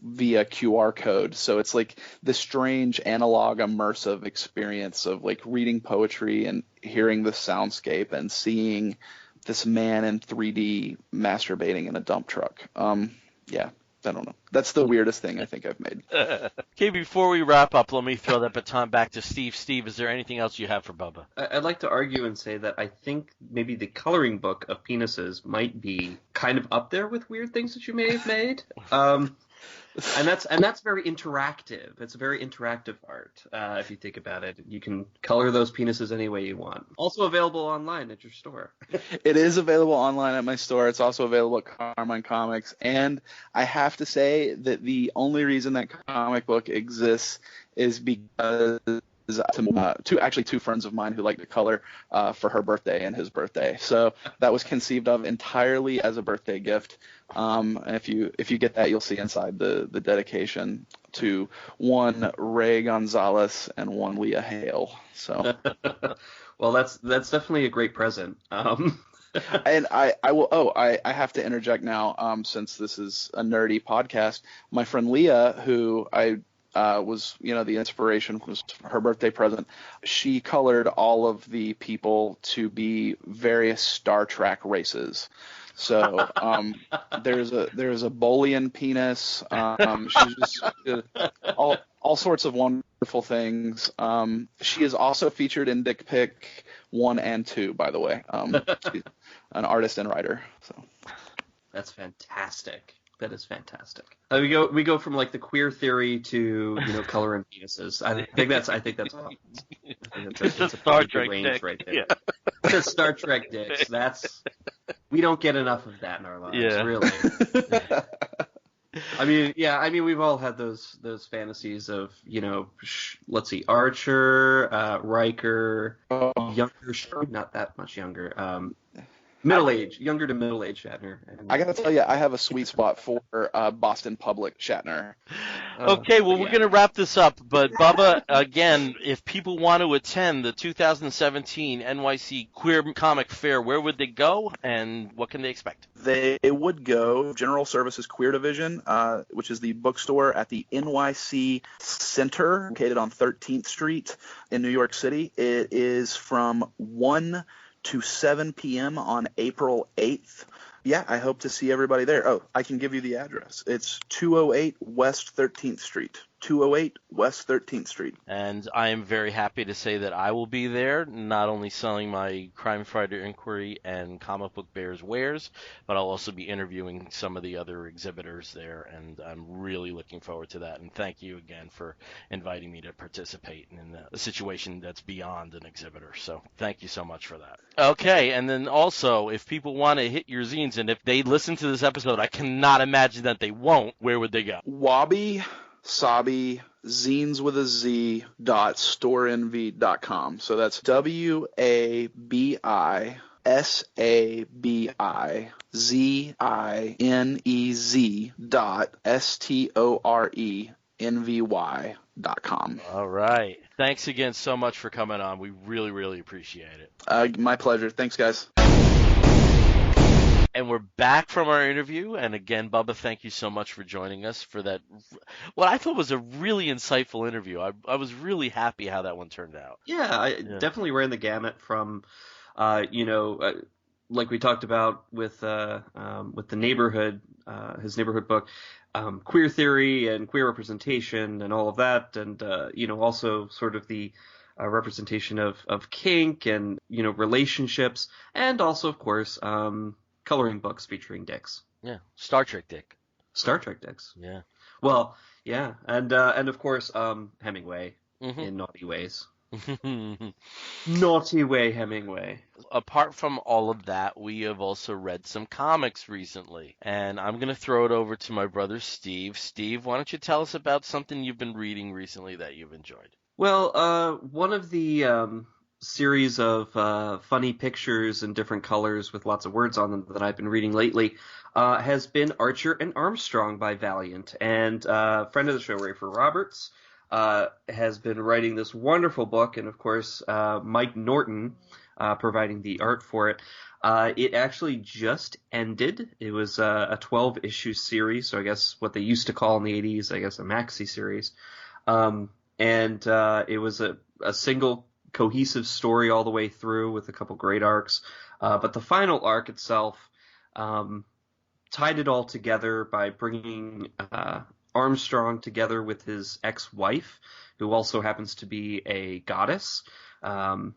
Speaker 3: via QR code. So it's like this strange analog immersive experience of like reading poetry and hearing the soundscape and seeing this man in 3D masturbating in a dump truck. Yeah. I don't know. That's the weirdest thing I think I've made.
Speaker 1: Okay, before we wrap up, let me throw that baton back to Steve. Steve, is there anything else you have for Bubba?
Speaker 2: I'd like to argue and say that I think maybe the coloring book of penises might be kind of up there with weird things that you may have made. And that's very interactive. It's a very interactive art. If you think about it, you can color those penises any way you want. Also available online at your store.
Speaker 3: It is available online at my store. It's also available at Carmine Comics. And I have to say that the only reason that comic book exists is because two friends of mine who like to color for her birthday and his birthday. So that was conceived of entirely as a birthday gift. And if you get that, you'll see inside the dedication to one Ray Gonzalez and one Leah Hale. So,
Speaker 2: well, that's definitely a great present.
Speaker 3: And I have to interject now, since this is a nerdy podcast. My friend Leah, who I was, the inspiration was her birthday present. She colored all of the people to be various Star Trek races. So there's a Bolian penis. She's just all sorts of wonderful things. She is also featured in Dick Pic 1 and 2, by the way. She's an artist and writer. So
Speaker 2: that's fantastic. That is fantastic. We go from like the queer theory to coloring penises. I think that's awesome.
Speaker 1: It's a Star Trek dick
Speaker 2: right there. Yeah. The Star Trek dicks. We don't get enough of that in our lives, really. I mean, we've all had those fantasies of let's see, Archer, Riker, younger, not that much younger. Younger to middle-aged Shatner.
Speaker 3: I gotta tell you, I have a sweet spot for Boston Public Shatner.
Speaker 1: Okay, well, we're gonna wrap this up, but Bubba, again, if people want to attend the 2017 NYC Queer Comic Fair, where would they go, and what can they expect?
Speaker 3: They would go General Services Queer Division, which is the bookstore at the NYC Center, located on 13th Street in New York City. It is from 1 to 7 p.m. on April 8th. Yeah, I hope to see everybody there. Oh, I can give you the address. It's 208 West 13th Street. 208 West 13th Street.
Speaker 1: And I am very happy to say that I will be there, not only selling my Crime Fighter Inquiry and Comic Book Bears wares, but I'll also be interviewing some of the other exhibitors there, and I'm really looking forward to that. And thank you again for inviting me to participate in a situation that's beyond an exhibitor. So thank you so much for that. Okay, and then also, if people want to hit your zines, and if they listen to this episode, I cannot imagine that they won't, where would they go?
Speaker 3: Wabi-sabi Zinez with a Z .storeenvy.com. So that's WABISABIZINEZ.STORENVY.com.
Speaker 1: All right. Thanks again so much for coming on. We really, really appreciate it.
Speaker 3: My pleasure. Thanks, guys.
Speaker 1: And we're back from our interview. And again, Bubba, thank you so much for joining us for that, what I thought was a really insightful interview. I was really happy how that one turned out.
Speaker 2: Yeah, I definitely ran the gamut from, like we talked about with the neighborhood, his neighborhood book, queer theory and queer representation and all of that. And, also sort of the representation of kink and, relationships. And also, of course, coloring books featuring dicks.
Speaker 1: Yeah, Star Trek dick.
Speaker 2: Star Trek dicks.
Speaker 1: Yeah.
Speaker 2: Well, yeah, and of course Hemingway in Naughty Ways. Naughty Way Hemingway.
Speaker 1: Apart from all of that, we have also read some comics recently, and I'm going to throw it over to my brother Steve. Steve, why don't you tell us about something you've been reading recently that you've enjoyed?
Speaker 2: Well, one of the series of funny pictures in different colors with lots of words on them that I've been reading lately has been Archer and Armstrong by Valiant. And friend of the show, Rafer Roberts, has been writing this wonderful book, and of course Mike Norton providing the art for it. It actually just ended. It was a 12-issue series, so I guess what they used to call in the 80s, I guess a maxi series. And it was a single cohesive story all the way through with a couple great arcs. But the final arc itself tied it all together by bringing Armstrong together with his ex-wife, who also happens to be a goddess, and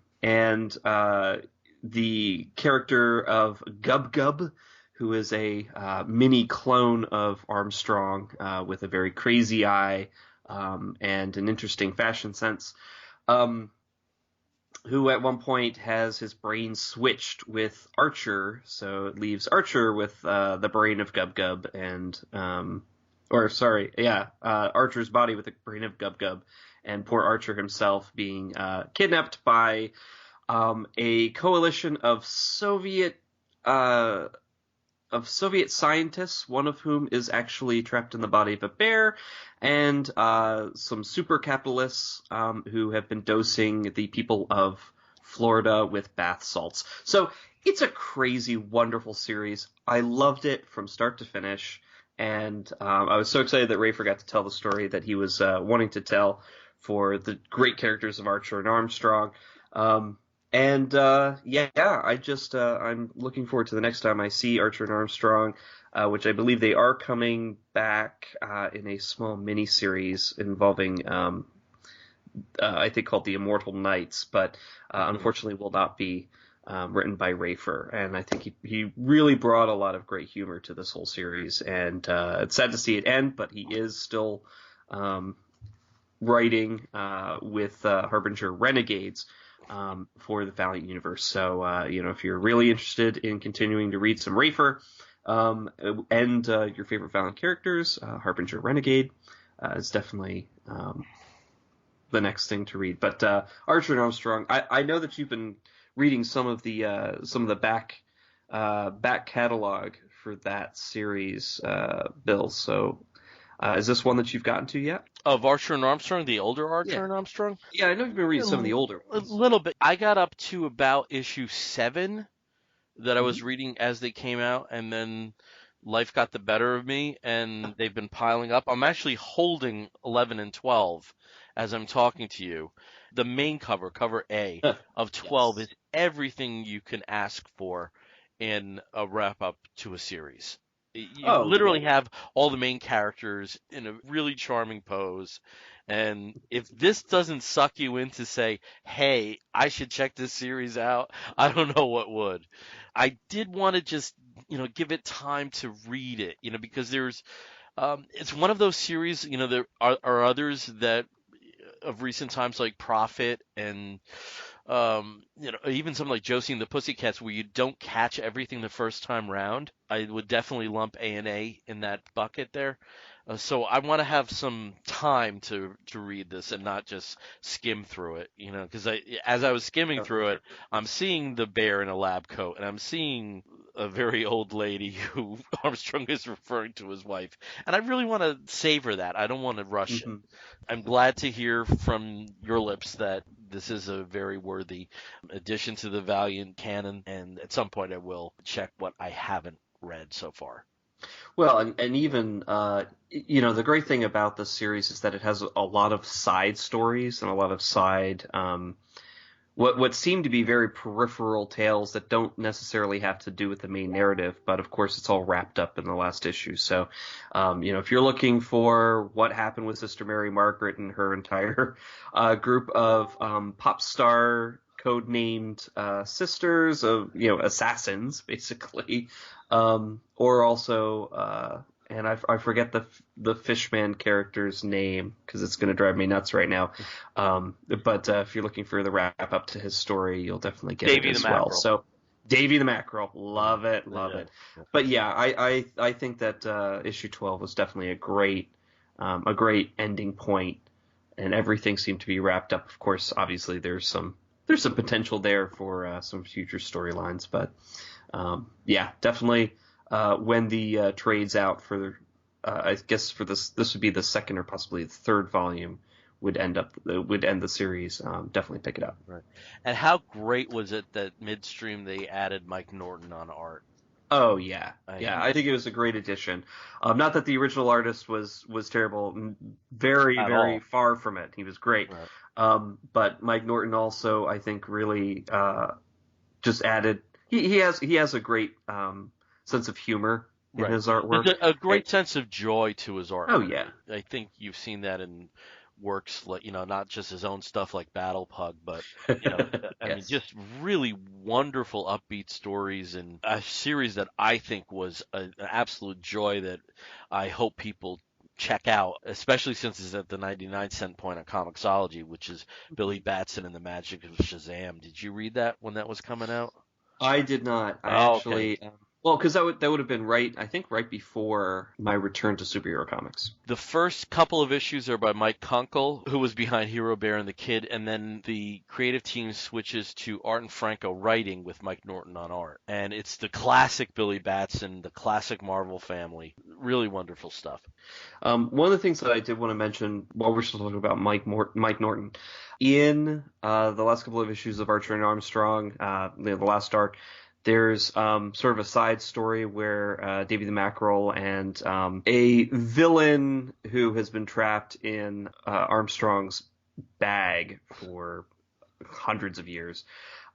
Speaker 2: the character of Gub Gub, who is a mini clone of Armstrong with a very crazy eye and an interesting fashion sense, who at one point has his brain switched with Archer, so it leaves Archer with the brain of Gub Gub and Archer's body with the brain of Gub Gub, and poor Archer himself being kidnapped by a coalition of Soviet scientists, one of whom is actually trapped in the body of a bear, and some super capitalists who have been dosing the people of Florida with bath salts. So it's a crazy, wonderful series. I loved it from start to finish, and I was so excited that Rafer got to tell the story that he was wanting to tell for the great characters of Archer and Armstrong. I'm looking forward to the next time I see Archer and Armstrong, which I believe they are coming back in a small mini-series involving, I think called The Immortal Knights, but unfortunately will not be written by Rafer. And I think he really brought a lot of great humor to this whole series, and it's sad to see it end, but he is still writing with Harbinger Renegades for the Valiant universe. So, if you're really interested in continuing to read some Rafer and your favorite Valiant characters, Harbinger Renegade is definitely the next thing to read. But Archer and Armstrong, I know that you've been reading some of the back catalog for that series, Bill. So is this one that you've gotten to yet?
Speaker 1: Of Archer and Armstrong, the older Archer and Armstrong?
Speaker 2: Yeah, I know you've been reading some of the older ones.
Speaker 1: A little bit. I got up to about issue 7 that I was reading as they came out, and then life got the better of me, and they've been piling up. I'm actually holding 11 and 12 as I'm talking to you. The main cover A of 12 is everything you can ask for in a wrap-up to a series. You literally have all the main characters in a really charming pose. And if this doesn't suck you in to say, hey, I should check this series out, I don't know what would. I did want to just, give it time to read it, because there's, it's one of those series, there are others that of recent times like Prophet and, even something like Josie and the Pussycats where you don't catch everything the first time round. I would definitely lump A&A in that bucket there. So I want to have some time to read this and not just skim through it, because as I was skimming through it, I'm seeing the bear in a lab coat, and I'm seeing a very old lady who Armstrong is referring to as wife. And I really want to savor that. I don't want to rush it. I'm glad to hear from your lips that this is a very worthy addition to the Valiant canon, and at some point I will check what I haven't read so far.
Speaker 2: Well, and even, the great thing about this series is that it has a lot of side stories and a lot of side, what seem to be very peripheral tales that don't necessarily have to do with the main narrative, but of course it's all wrapped up in the last issue. So, if you're looking for what happened with Sister Mary Margaret and her entire group of pop star codenamed sisters of assassins, basically, or also and I forget the Fishman character's name because it's going to drive me nuts right now. But if you're looking for the wrap up to his story, you'll definitely get
Speaker 1: Davey
Speaker 2: it as well. So Davey the Mackerel, love it. But yeah, I think that issue 12 was definitely a great ending point, and everything seemed to be wrapped up. Of course, obviously there's some potential there for some future storylines, but definitely. When the trade's out for, I guess for this would be the second or possibly the third volume would end the series. Definitely pick it up.
Speaker 1: Right. And how great was it that midstream they added Mike Norton on art?
Speaker 2: Oh yeah, I think it was a great addition. Not that the original artist was terrible, very far from it. He was great. Right. But Mike Norton also, I think, really just added. He has a great sense of humor in his artwork.
Speaker 1: There's a great sense of joy to his art.
Speaker 2: Oh, yeah.
Speaker 1: I think you've seen that in works like, not just his own stuff like Battle Pug, but, I mean, just really wonderful upbeat stories, and a series that I think was an absolute joy that I hope people check out, especially since it's at the 99-cent point on Comixology, which is Billy Batson and the Magic of Shazam. Did you read that when that was coming out?
Speaker 2: I did not. I actually, well, because that would have been right before my return to superhero comics.
Speaker 1: The first couple of issues are by Mike Kunkel, who was behind Hero Bear and the Kid, and then the creative team switches to Art and Franco writing with Mike Norton on art. And it's the classic Billy Batson, the classic Marvel family. Really wonderful stuff.
Speaker 2: One of the things that I did want to mention while we're still talking about Mike Norton, in the last couple of issues of Archer and Armstrong, the last arc, there's sort of a side story where Davy the Mackerel and a villain who has been trapped in Armstrong's bag for hundreds of years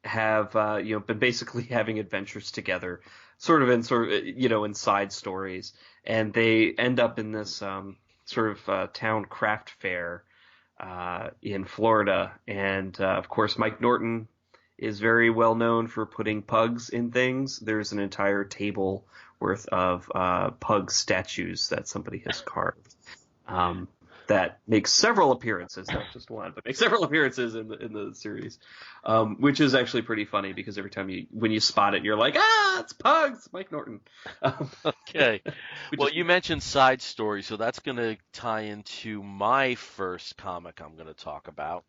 Speaker 2: have been basically having adventures together, in side stories, and they end up in this town craft fair in Florida, and of course Mike Norton is very well known for putting pugs in things. There's an entire table worth of pug statues that somebody has carved. That makes several appearances, not just one, but makes several appearances in the series, which is actually pretty funny because every time when you spot it, you're like, it's pugs, Mike Norton.
Speaker 1: Okay. Well, you mentioned side story, so that's going to tie into my first comic I'm going to talk about.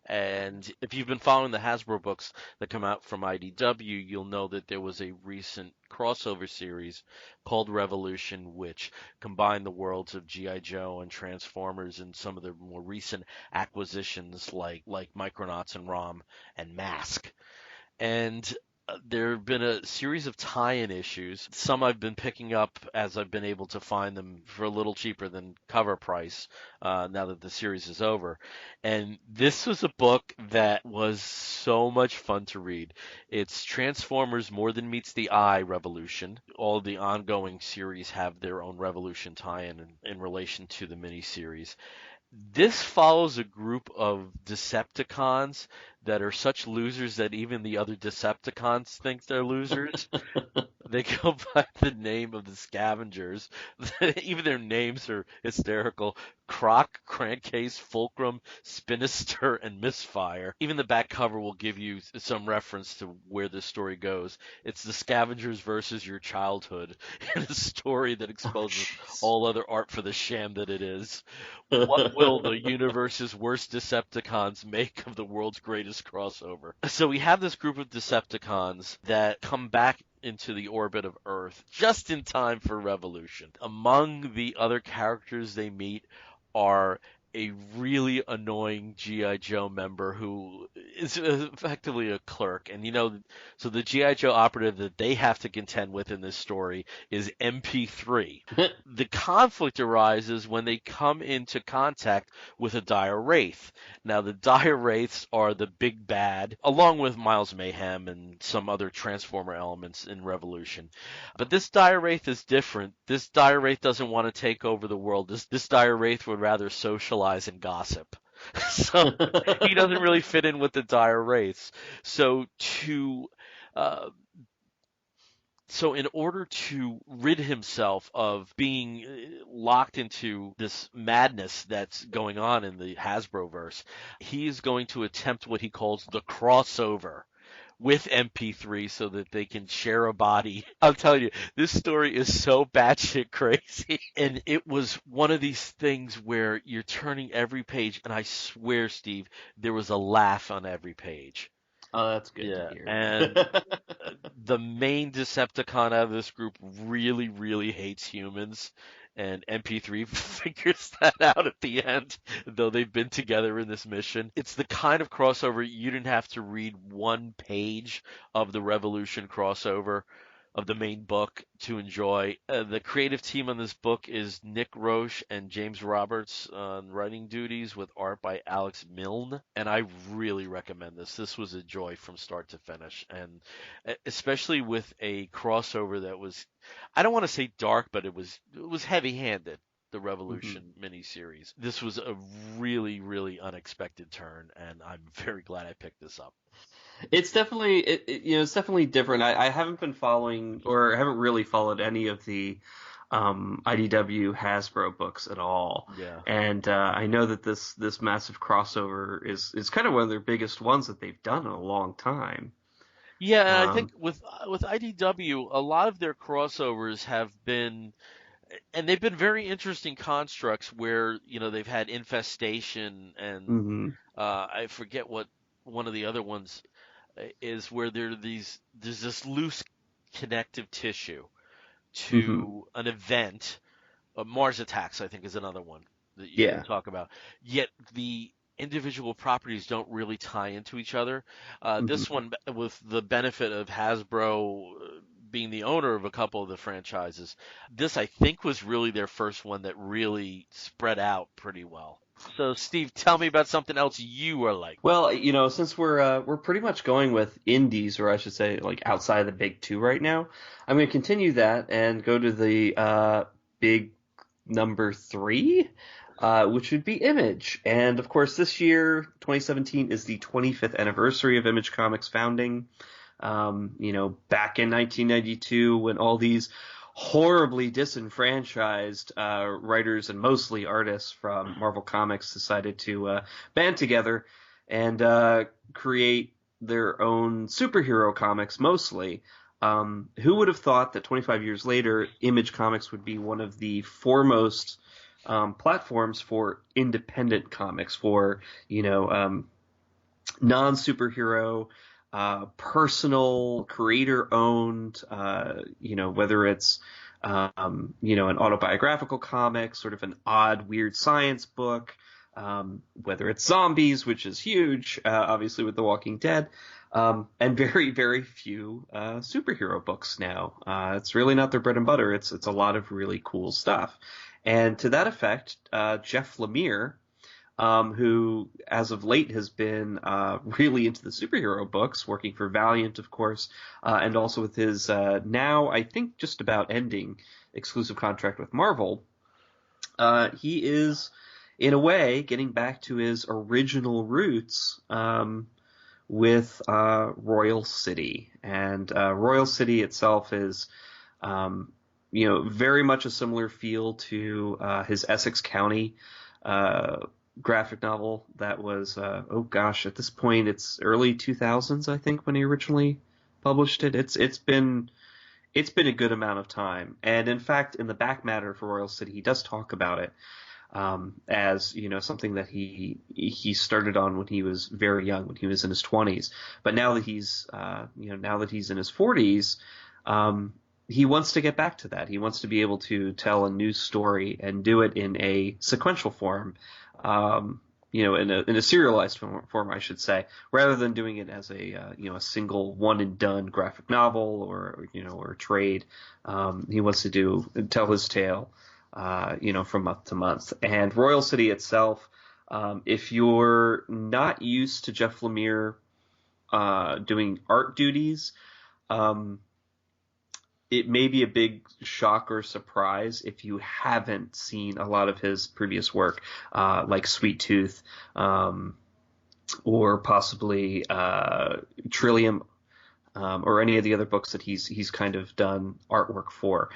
Speaker 1: And if you've been following the Hasbro books that come out from IDW, you'll know that there was a recent crossover series called Revolution, which combined the worlds of G.I. Joe and Transformers and some of the more recent acquisitions like Micronauts and ROM and Mask. And there have been a series of tie-in issues. Some I've been picking up as I've been able to find them for a little cheaper than cover price now that the series is over. And this was a book that was so much fun to read. It's Transformers More Than Meets the Eye Revolution. All the ongoing series have their own Revolution tie-in in relation to the miniseries. This follows a group of Decepticons that are such losers that even the other Decepticons think they're losers. They go by the name of the Scavengers. Even their names are hysterical. Croc, Crankcase, Fulcrum, Spinister, and Misfire. Even the back cover will give you some reference to where this story goes. It's the Scavengers versus your childhood in a story that exposes all other art for the sham that it is. What will the universe's worst Decepticons make of the world's greatest crossover? So we have this group of Decepticons that come back into the orbit of Earth just in time for Revolution. Among the other characters they meet are a really annoying G.I. Joe member who is effectively a clerk. And, so the G.I. Joe operative that they have to contend with in this story is MP3. The conflict arises when they come into contact with a dire wraith. Now, the dire wraiths are the big bad, along with Miles Mayhem and some other Transformer elements in Revolution. But this dire wraith is different. This dire wraith doesn't want to take over the world. This dire wraith would rather socialize and gossip. So he doesn't really fit in with the dire wraiths. So in order to rid himself of being locked into this madness that's going on in the Hasbroverse, he is going to attempt what he calls the crossover with MP3 so that they can share a body. I'm telling you, this story is so batshit crazy. And it was one of these things where you're turning every page, and I swear, Steve, there was a laugh on every page.
Speaker 2: Oh, that's good to hear.
Speaker 1: And the main Decepticon out of this group really, really hates humans. And MP3 figures that out at the end, though they've been together in this mission. It's the kind of crossover you didn't have to read one page of the Revolution crossover of the main book to enjoy. The creative team on this book is Nick Roche and James Roberts on writing duties, with art by Alex Milne, and I really recommend this. This was a joy from start to finish, and especially with a crossover that was, I don't want to say dark, but it was heavy-handed. The Revolution miniseries. This was a really, really unexpected turn, and I'm very glad I picked this up.
Speaker 2: It's definitely it's definitely different. I haven't been following, or haven't really followed any of the IDW Hasbro books at all.
Speaker 1: Yeah.
Speaker 2: And I know that this massive crossover is kind of one of their biggest ones that they've done in a long time.
Speaker 1: Yeah, I think with IDW, a lot of their crossovers have been, and they've been very interesting constructs where, they've had infestation and I forget what one of the other ones is, where there's this loose connective tissue to an event. Mars Attacks, I think, is another one that you can talk about. Yet the individual properties don't really tie into each other. This one, with the benefit of Hasbro being the owner of a couple of the franchises, this I think was really their first one that really spread out pretty well. So, Steve, tell me about something else you are like.
Speaker 2: Well, since we're pretty much going with indies, or I should say, like outside of the big two right now, I'm going to continue that and go to the big number 3, which would be Image. And of course, this year, 2017, is the 25th anniversary of Image Comics founding. Back in 1992, when all these horribly disenfranchised writers and mostly artists from Marvel Comics decided to band together and create their own superhero comics mostly. Who would have thought that 25 years later, Image Comics would be one of the foremost platforms for independent comics, for, non-superhero, personal, creator-owned, whether it's, an autobiographical comic, sort of an odd, weird science book, whether it's zombies, which is huge, obviously with The Walking Dead, and very, very few superhero books now. It's really not their bread and butter. It's a lot of really cool stuff. And to that effect, Jeff Lemire, who as of late has been really into the superhero books, working for Valiant, of course, and also with his now, I think, just about ending exclusive contract with Marvel. He is, in a way, getting back to his original roots with Royal City. And Royal City itself is very much a similar feel to his Essex County graphic novel that was, at this point it's early 2000s, I think, when he originally published it. It's been a good amount of time. And in fact, in the back matter for Royal City, he does talk about it as, something that he started on when he was very young, when he was in his 20s. But now that he's in his 40s, he wants to get back to that. He wants to be able to tell a new story and do it in a sequential form, in a serialized form, I should say, rather than doing it as a single one and done graphic novel or a trade. He wants to tell his tale, from month to month. And Royal City itself, if you're not used to Jeff Lemire doing art duties, it may be a big shock or surprise if you haven't seen a lot of his previous work, like Sweet Tooth, or possibly Trillium, or any of the other books that he's kind of done artwork for.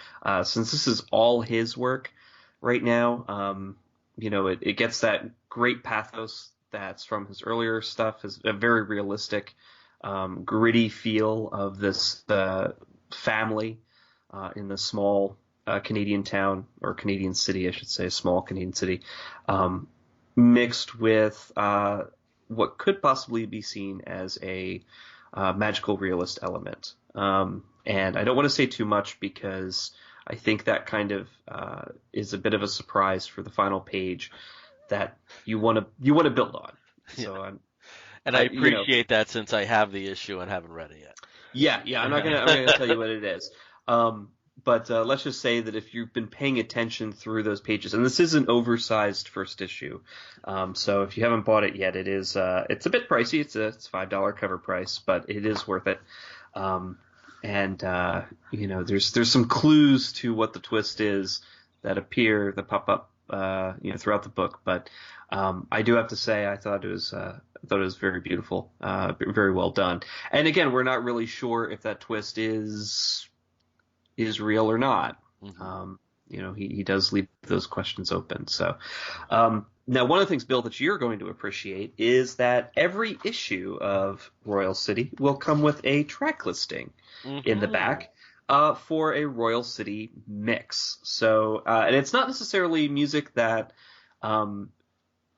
Speaker 2: Since this is all his work right now, it gets that great pathos that's from his earlier stuff, is a very realistic, gritty feel of this family in the small Canadian town, or Canadian city, I should say, small Canadian city, mixed with what could possibly be seen as a magical realist element. And I don't want to say too much because I think that kind of is a bit of a surprise for the final page that you want to build on. So
Speaker 1: I appreciate that, since I have the issue and haven't read it yet.
Speaker 2: Yeah, I'm not gonna tell you what it is. But let's just say that if you've been paying attention through those pages, and this is an oversized first issue, so if you haven't bought it yet, it's a bit pricey. It's $5 cover price, but it is worth it. There's some clues to what the twist is that pop up throughout the book. But I do have to say I thought it was very beautiful, very well done. And again, we're not really sure if that twist is real or not. Mm-hmm. He does leave those questions open. So now one of the things, Bill, that you're going to appreciate is that every issue of Royal City will come with a track listing in the back for a Royal City mix. So and it's not necessarily music that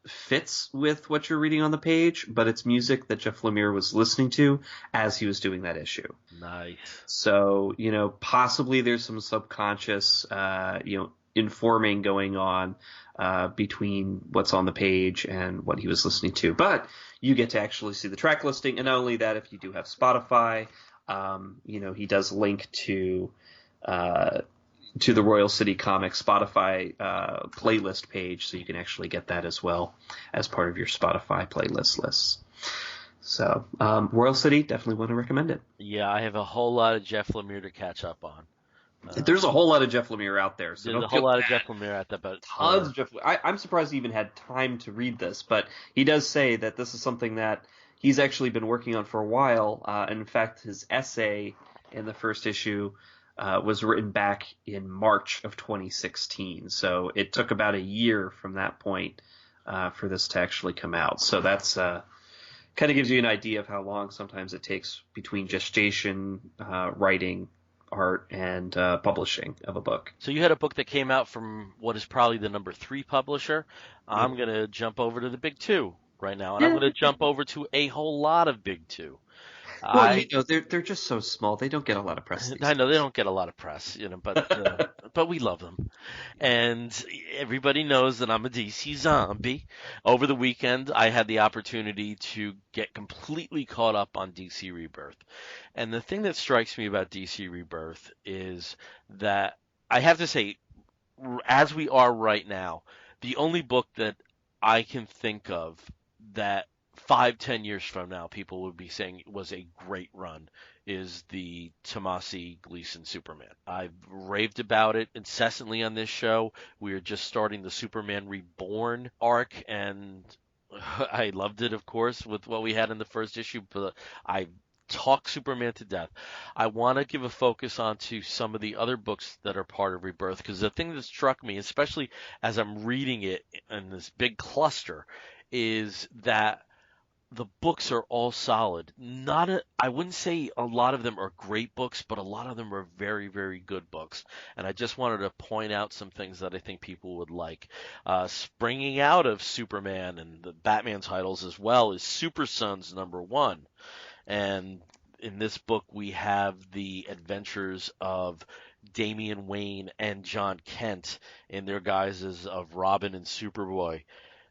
Speaker 2: fits with what you're reading on the page, but it's music that Jeff Lemire was listening to as he was doing that issue.
Speaker 1: Nice.
Speaker 2: So, possibly there's some subconscious, informing going on between what's on the page and what he was listening to. But you get to actually see the track listing, and not only that, if you do have Spotify, he does link to the Royal City Comics Spotify playlist page, so you can actually get that as well as part of your Spotify playlist lists. So Royal City, definitely want to recommend it.
Speaker 1: Yeah, I have a whole lot of Jeff Lemire to catch up on.
Speaker 2: There's a whole lot of Jeff Lemire out there. So
Speaker 1: there's a whole lot of Jeff Lemire out there. But,
Speaker 2: tons of Jeff. I'm surprised he even had time to read this, but he does say that this is something that he's actually been working on for a while. And in fact, his essay in the first issue was written back in March of 2016. So it took about a year from that point for this to actually come out. So that's kind of gives you an idea of how long sometimes it takes between gestation, writing, art, and publishing of a book.
Speaker 1: So you had a book that came out from what is probably the number 3 publisher. I'm going to jump over to the big 2 right now, and I'm going to jump over to a whole lot of big 2.
Speaker 2: Well, they're just so small. They don't get a lot of press.
Speaker 1: I know they don't get a lot of press, but we love them. And everybody knows that I'm a DC zombie. Over the weekend, I had the opportunity to get completely caught up on DC Rebirth. And the thing that strikes me about DC Rebirth is that I have to say, as we are right now, the only book that I can think of that 5-10 years from now people would be saying it was a great run is the Tomasi Gleason Superman. I've raved about it incessantly on this show. We are just starting the Superman Reborn arc, and I loved it, of course, with what we had in the first issue, but I talk Superman to death. I want to give a focus onto some of the other books that are part of Rebirth, because the thing that struck me, especially as I'm reading it in this big cluster, is that the books are all solid. I wouldn't say a lot of them are great books, but a lot of them are very, very good books. And I just wanted to point out some things that I think people would like. Springing out of Superman and the Batman titles as well is Super Sons #1. And in this book, we have the adventures of Damian Wayne and John Kent in their guises of Robin and Superboy.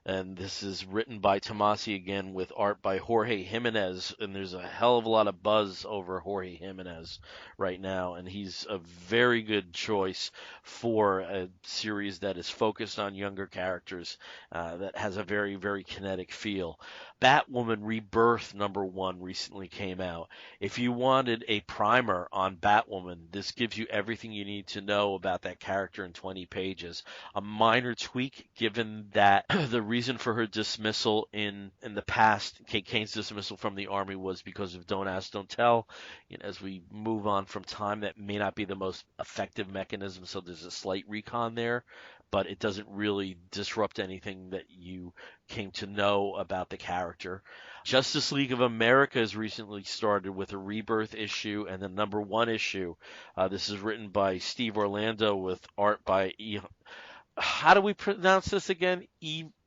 Speaker 1: And this is written by Tomasi again with art by Jorge Jimenez, and there's a hell of a lot of buzz over Jorge Jimenez right now, and he's a very good choice for a series that is focused on younger characters, that has a very, very kinetic feel. Batwoman Rebirth #1 recently came out. If you wanted a primer on Batwoman, this gives you everything you need to know about that character in 20 pages. A minor tweak, given that the reason for her dismissal in the past, Kate Kane's dismissal from the Army, was because of Don't Ask, Don't Tell. As we move on from time, that may not be the most effective mechanism, so there's a slight recon there, but it doesn't really disrupt anything that you came to know about the character. Justice League of America has recently started with a Rebirth issue and the #1 issue. This is written by Steve Orlando with art by how do we pronounce this again?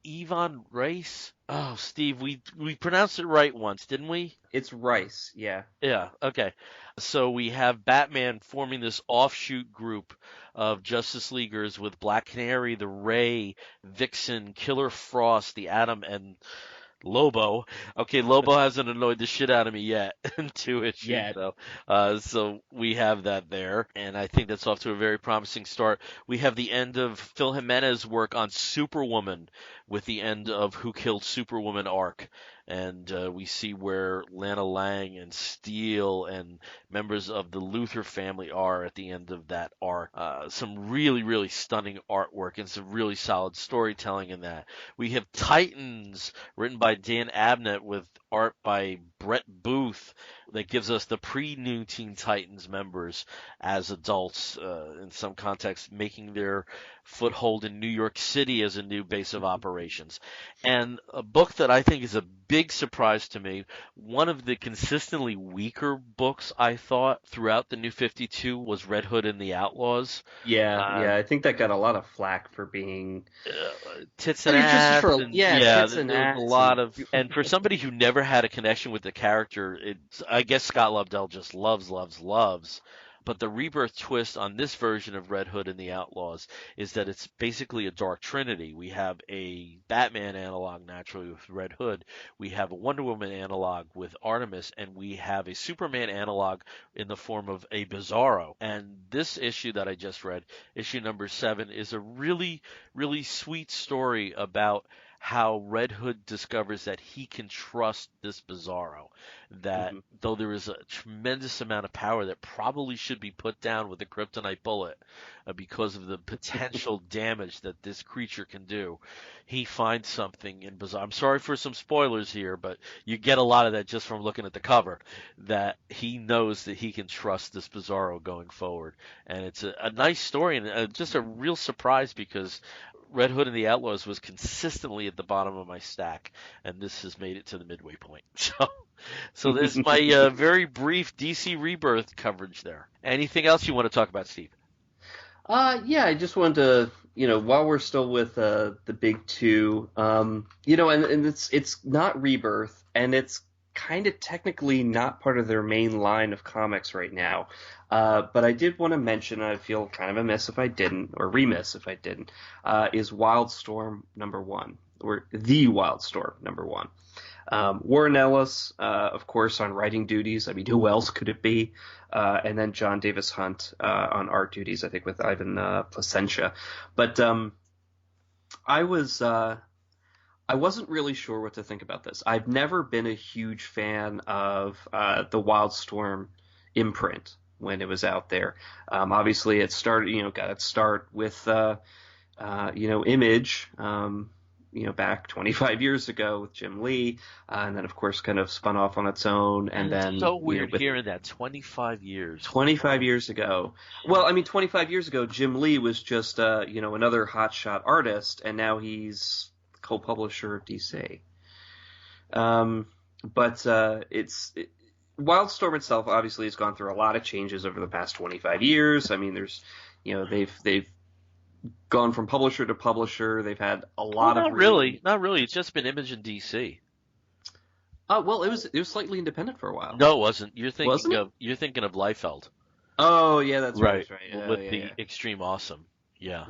Speaker 1: Yvonne Rice? Oh, Steve, we pronounced it right once, didn't we?
Speaker 2: It's Rice, yeah.
Speaker 1: Yeah, okay. So we have Batman forming this offshoot group of Justice Leaguers with Black Canary, the Ray, Vixen, Killer Frost, the Atom, and Lobo. Okay, Lobo hasn't annoyed the shit out of me yet in 2 issues.
Speaker 2: Yet.
Speaker 1: So we have that there, and I think that's off to a very promising start. We have the end of Phil Jimenez's work on Superwoman with the end of Who Killed Superwoman arc. And we see where Lana Lang and Steele and members of the Luthor family are at the end of that arc. Some really, really stunning artwork and some really solid storytelling in that. We have Titans, written by Dan Abnett with art by Brett Booth, that gives us the pre-New Teen Titans members as adults, in some context, making their foothold in New York City as a new base of operations. And a book that I think is a big surprise to me, one of the consistently weaker books I thought throughout the New 52 was Red Hood and the Outlaws.
Speaker 2: Yeah, I think that got a lot of flack for being
Speaker 1: tits and ass.
Speaker 2: Tits and ass.
Speaker 1: A lot of, and for somebody who never had a connection with the character, I guess Scott Lobdell just loves. But the rebirth twist on this version of Red Hood and the Outlaws is that it's basically a Dark Trinity. We have a Batman analog, naturally, with Red Hood. We have a Wonder Woman analog with Artemis, and we have a Superman analog in the form of a Bizarro. And this issue that I just read, issue number 7, is a really, really sweet story about how Red Hood discovers that he can trust this Bizarro, that though there is a tremendous amount of power that probably should be put down with a kryptonite bullet because of the potential damage that this creature can do, he finds something in Bizarro. I'm sorry for some spoilers here, but you get a lot of that just from looking at the cover, that he knows that he can trust this Bizarro going forward. And it's a nice story, and just a real surprise, because Red Hood and the Outlaws was consistently at the bottom of my stack, and this has made it to the midway point. So there's my very brief DC Rebirth coverage there. Anything else you want to talk about, Steve?
Speaker 2: Yeah, I just wanted to, while we're still with the big two, and it's not Rebirth, and it's kind of technically not part of their main line of comics right now. But I did want to mention, I feel kind of remiss if I didn't, is Wildstorm #1, or The Wildstorm #1. Warren Ellis, of course, on writing duties. I mean, who else could it be? And then John Davis Hunt on art duties, I think, with Ivan Placentia. But I wasn't really sure what to think about this. I've never been a huge fan of the Wildstorm imprint when it was out there. Obviously, it started, got its start with, Image, back 25 years ago with Jim Lee, and then, of course, kind of spun off on its own. And then,
Speaker 1: so weird hearing that 25 years.
Speaker 2: 25 years ago. Well, I mean, 25 years ago, Jim Lee was just, another hotshot artist, and now he's co-publisher of DC. Wildstorm itself obviously has gone through a lot of changes over the past 25 years. I mean, there's, they've gone from publisher to publisher. They've had a lot of
Speaker 1: not really. It's just been Image and DC.
Speaker 2: Well, it was slightly independent for a while.
Speaker 1: No, it wasn't. You're thinking of Liefeld.
Speaker 2: Oh yeah, that's right. Yeah,
Speaker 1: with the Extreme Awesome. Yeah.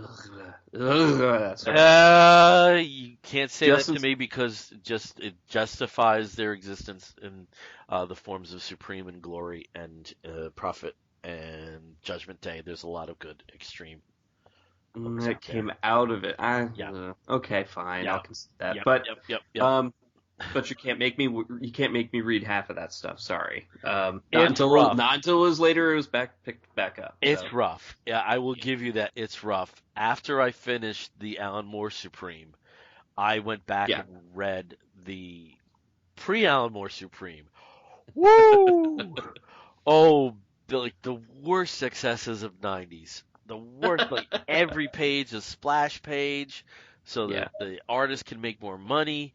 Speaker 2: That's right.
Speaker 1: You can't say that to me, because it justifies their existence in the forms of Supreme and Glory and Prophet and Judgment Day. There's a lot of good Extreme.
Speaker 2: That came out of it. Okay, fine. I'll concede that. Yep. But you can't make me read half of that stuff. Sorry. Not until it was later. It was picked back up.
Speaker 1: It's rough. Yeah, I will give you that. It's rough. After I finished the Alan Moore Supreme, I went back and read the pre-Alan Moore Supreme. Woo! Oh, the worst successes of '90s. The worst. Like, every page is a splash page, so that the artist can make more money.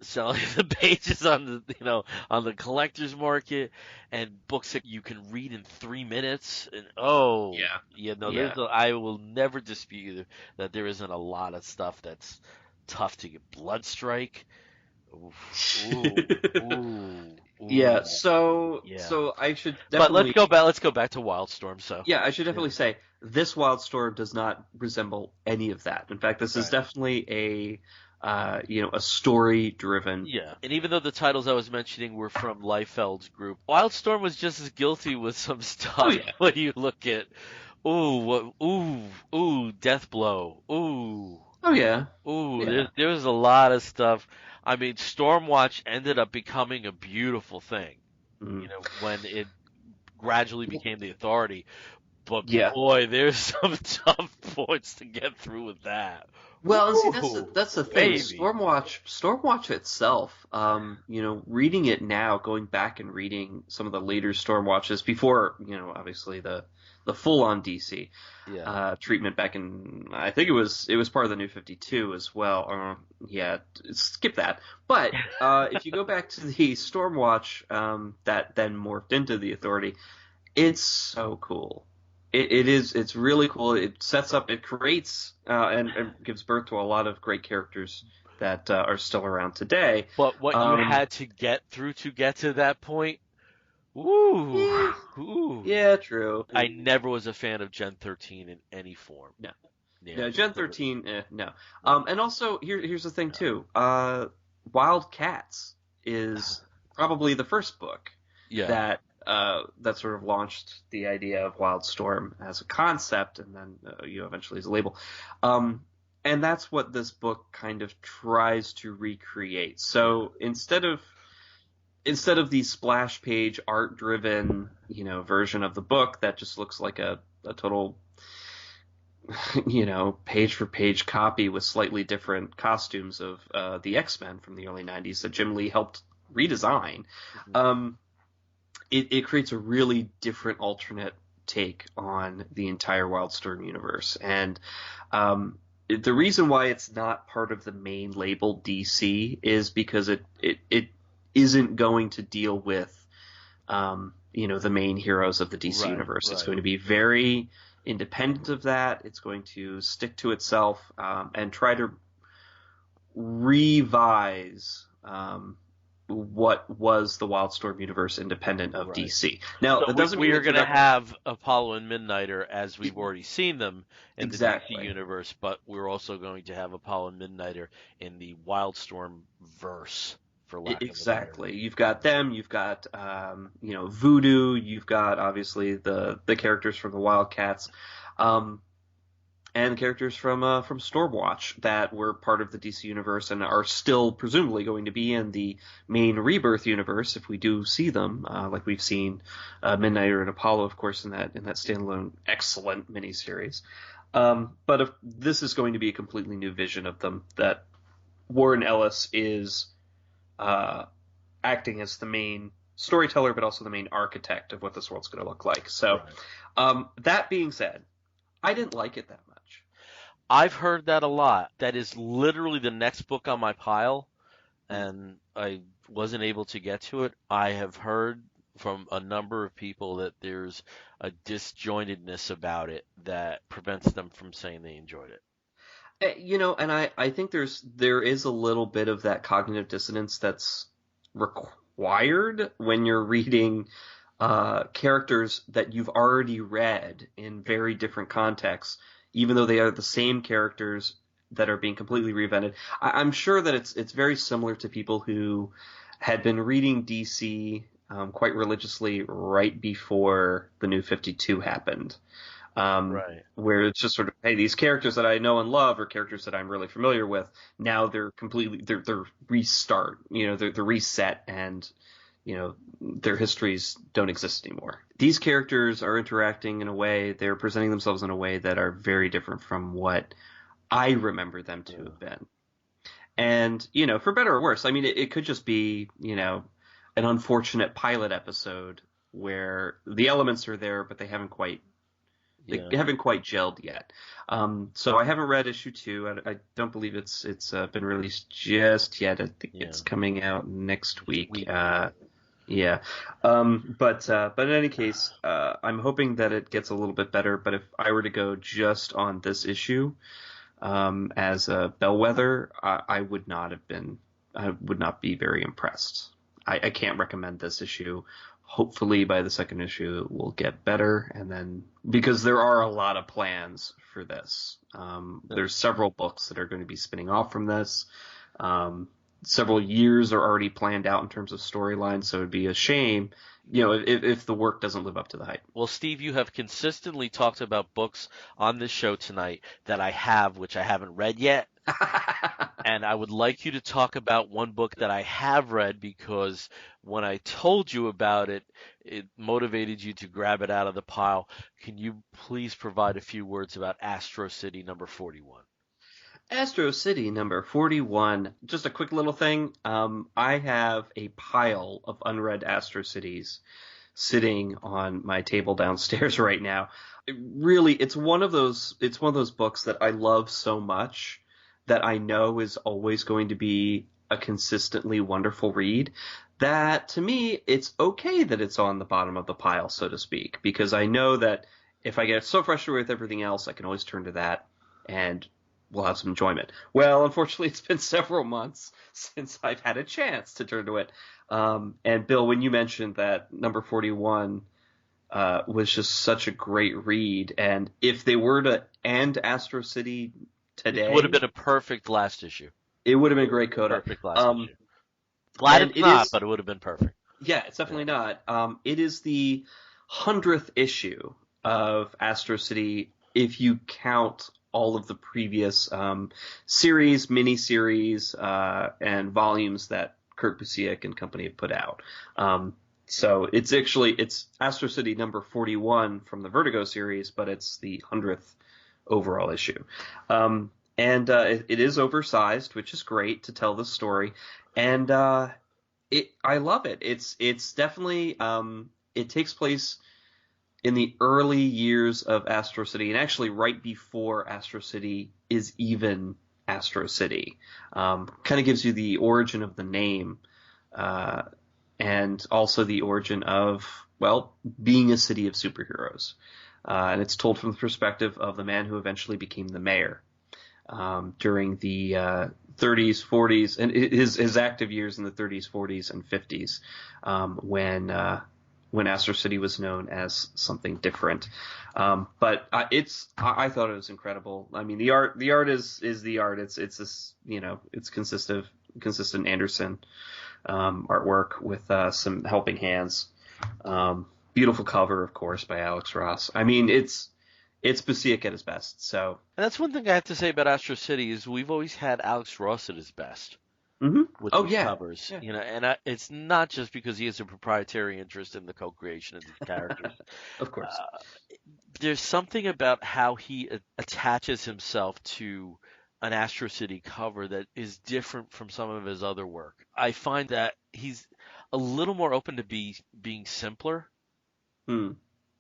Speaker 1: Selling the pages on the collector's market, and books that you can read in 3 minutes. And I will never dispute that there isn't a lot of stuff that's tough to get. Bloodstrike. Ooh.
Speaker 2: Yeah. So I should definitely.
Speaker 1: But let's go back to Wildstorm. So
Speaker 2: yeah, I should definitely say this Wildstorm does not resemble any of that. In fact, this is definitely a story-driven.
Speaker 1: Yeah, and even though the titles I was mentioning were from Liefeld's group, Wildstorm was just as guilty with some stuff.
Speaker 2: Oh, yeah.
Speaker 1: When you look at, Deathblow,
Speaker 2: Oh, yeah.
Speaker 1: yeah. There's a lot of stuff. I mean, Stormwatch ended up becoming a beautiful thing, when it gradually became the Authority. But boy, there's some tough points to get through with that.
Speaker 2: Well, and see, that's the thing.
Speaker 1: Baby.
Speaker 2: Stormwatch itself, reading it now, going back and reading some of the later Stormwatches before, obviously the full-on DC treatment back in, I think it was part of the New 52 as well. Skip that. But if you go back to the Stormwatch that then morphed into the Authority, it's so cool. It's really cool. It creates and gives birth to a lot of great characters that are still around today.
Speaker 1: But what you had to get through to get to that point,
Speaker 2: yeah, true.
Speaker 1: I never was a fan of Gen 13 in any form.
Speaker 2: No. Yeah, Gen 13, no. And also, here's the thing, too. Wildcats is probably the first book that sort of launched the idea of Wildstorm as a concept, and then eventually as a label. And that's what this book kind of tries to recreate. So instead of the splash page art driven version of the book that just looks like a total page for page copy with slightly different costumes of the X-Men from the early 90s that Jim Lee helped redesign, it creates a really different alternate take on the entire Wildstorm universe. And the reason why it's not part of the main label DC is because it isn't going to deal with the main heroes of the DC universe. It's going to be very independent of that. It's going to stick to itself and try to revise what was the Wildstorm universe independent of DC. Now,
Speaker 1: so
Speaker 2: that doesn't mean
Speaker 1: we are going to have Apollo and Midnighter as we've already seen them in the DC universe, but we're also going to have Apollo and Midnighter in the Wildstorm verse.
Speaker 2: Exactly. You've got them. You've got Voodoo. You've got obviously the characters from the Wildcats, and characters from Stormwatch that were part of the DC universe and are still presumably going to be in the main Rebirth universe if we do see them, like we've seen Midnighter and Apollo, of course, in that standalone excellent miniseries. But if this is going to be a completely new vision of them, that Warren Ellis is acting as the main storyteller, but also the main architect of what this world's going to look like. So, that being said, I didn't like it that much.
Speaker 1: I've heard that a lot. That is literally the next book on my pile, and I wasn't able to get to it. I have heard from a number of people that there's a disjointedness about it that prevents them from saying they enjoyed it.
Speaker 2: And I think there is a little bit of that cognitive dissonance that's required when you're reading characters that you've already read in very different contexts, even though they are the same characters that are being completely reinvented. I'm sure that it's very similar to people who had been reading DC quite religiously right before the New 52 happened. Where it's just sort of, hey, these characters that I know and love are characters that I'm really familiar with. Now they're restart, they're reset, and their histories don't exist anymore. These characters are interacting in a way, they're presenting themselves in a way that are very different from what I remember them to have been. And, for better or worse, I mean, it could just be, an unfortunate pilot episode where the elements are there, but they haven't quite gelled yet. So I haven't read issue 2. I don't believe it's been released just yet. I think it's coming out next week. But in any case, I'm hoping that it gets a little bit better. But if I were to go just on this issue as a bellwether, I would not be very impressed. I can't recommend this issue hopefully by the second issue it will get better. And then, because there are a lot of plans for this, there's several books that are going to be spinning off from this. Several years are already planned out in terms of storylines, so it'd be a shame, if the work doesn't live up to the hype.
Speaker 1: Well, Steve, you have consistently talked about books on this show tonight that I have, which I haven't read yet. And I would like you to talk about one book that I have read, because when I told you about it, it motivated you to grab it out of the pile. Can you please provide a few words about Astro City number 41?
Speaker 2: Astro City number 41. Just a quick little thing. I have a pile of unread Astro Cities sitting on my table downstairs right now. It's one of those books that I love so much that I know is always going to be a consistently wonderful read, that to me it's okay that it's on the bottom of the pile, so to speak, because I know that if I get so frustrated with everything else, I can always turn to that and we'll have some enjoyment. Well, unfortunately, it's been several months since I've had a chance to turn to it. And Bill, when you mentioned that number 41 was just such a great read, and if they were to end Astro City today,
Speaker 1: it would have been a perfect last issue.
Speaker 2: It would have been a great coda.
Speaker 1: Perfect last issue. Glad it's not, but it would have been perfect.
Speaker 2: Yeah, it's definitely not. It is the 100th issue of Astro City, if you count all of the previous series, miniseries, and volumes that Kurt Busiek and company have put out. So it's Astro City number 41 from the Vertigo series, but it's the 100th overall issue. It is oversized, which is great to tell the story. And I love it. It's definitely it takes place in the early years of Astro City, and actually right before Astro City is even Astro City. Kind of gives you the origin of the name, and also the origin of, well, being a city of superheroes. And it's told from the perspective of the man who eventually became the mayor during the 30s, 40s, and his active years in the 30s, 40s, and 50s, when Astro City was known as something different. But I thought it was incredible. I mean, the art is the art. It's this, it's consistent Anderson artwork with some helping hands. Beautiful cover, of course, by Alex Ross. I mean, it's Busiek at his best. So, and
Speaker 1: that's one thing I have to say about Astro City is we've always had Alex Ross at his best.
Speaker 2: Mm-hmm.
Speaker 1: With these covers, and it's not just because he has a proprietary interest in the co-creation of these characters.
Speaker 2: Of course.
Speaker 1: There's something about how he attaches himself to an Astro City cover that is different from some of his other work. I find that he's a little more open to being simpler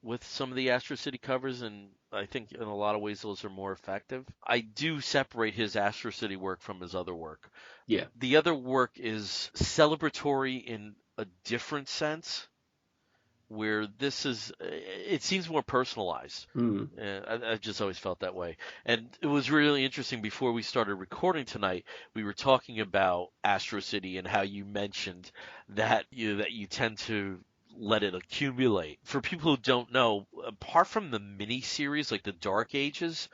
Speaker 1: with some of the Astro City covers, and I think in a lot of ways those are more effective. I do separate his Astro City work from his other work.
Speaker 2: Yeah.
Speaker 1: The other work is celebratory in a different sense, where it seems more personalized. I just always felt that way. And it was really interesting. Before we started recording tonight, we were talking about Astro City and how you mentioned that you tend to let it accumulate. For people who don't know, apart from the mini-series, like the Dark Ages,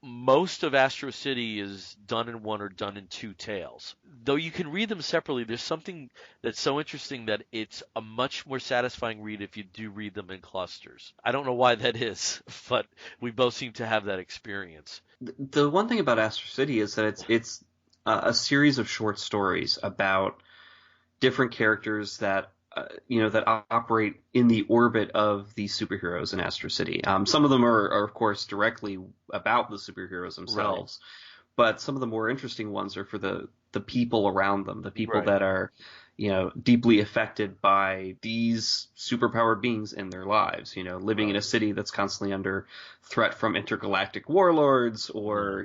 Speaker 1: most of Astro City is done in one or done in two tales. Though you can read them separately, there's something that's so interesting that it's a much more satisfying read if you do read them in clusters. I don't know why that is, but we both seem to have that experience.
Speaker 2: The one thing about Astro City is that it's a series of short stories about different characters that that operate in the orbit of the superheroes in Astro City. Some of them are, of course, directly about the superheroes themselves, right. But some of the more interesting ones are for the people around them, the people right. that are, deeply affected by these superpowered beings in their lives, living right. in a city that's constantly under threat from intergalactic warlords or,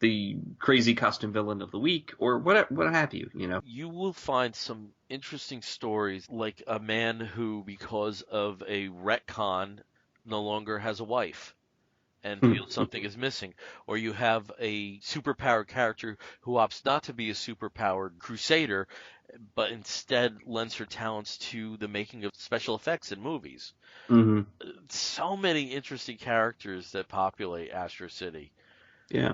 Speaker 2: the crazy costume villain of the week or what have you,
Speaker 1: You will find some interesting stories, like a man who, because of a retcon, no longer has a wife. and feel something is missing, or you have a superpowered character who opts not to be a superpowered crusader, but instead lends her talents to the making of special effects in movies.
Speaker 2: Mm-hmm.
Speaker 1: So many interesting characters that populate Astro City.
Speaker 2: Yeah.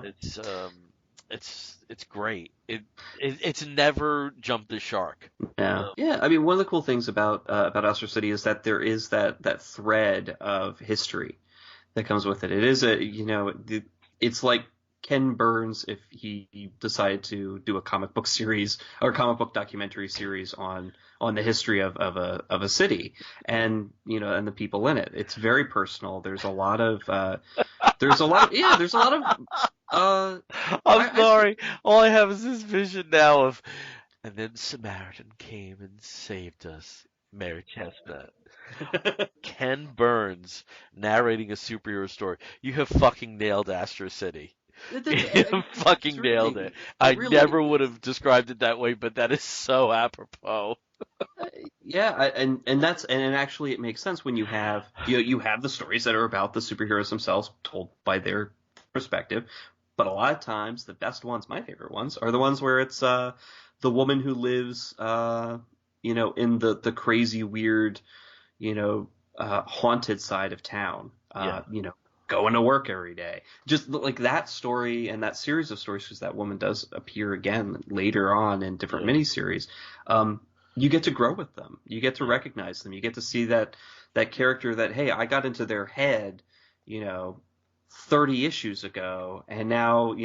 Speaker 1: It's great. It's never jumped the shark.
Speaker 2: Yeah. Yeah. I mean, one of the cool things about Astro City is that there is that thread of history that comes with it. It is it's like Ken Burns if he decided to do a comic book series or comic book documentary series on the history of a city and and the people in it. It's very personal. There's a lot of
Speaker 1: I'm sorry. All I have is this vision now of, and then Samaritan came and saved us. Mary Chestnut. Ken Burns narrating a superhero story. You have fucking nailed Astro City. You fucking nailed it. I never would have described it that way, but that is so apropos.
Speaker 2: Yeah, and actually it makes sense when you have you have the stories that are about the superheroes themselves told by their perspective, but a lot of times the best ones, my favorite ones, are the ones where it's the woman who lives in the crazy weird haunted side of town, going to work every day. Just like that story and that series of stories, because that woman does appear again later on in different miniseries. You get to grow with them. You get to recognize them. You get to see that character that, hey, I got into their head, 30 issues ago, and now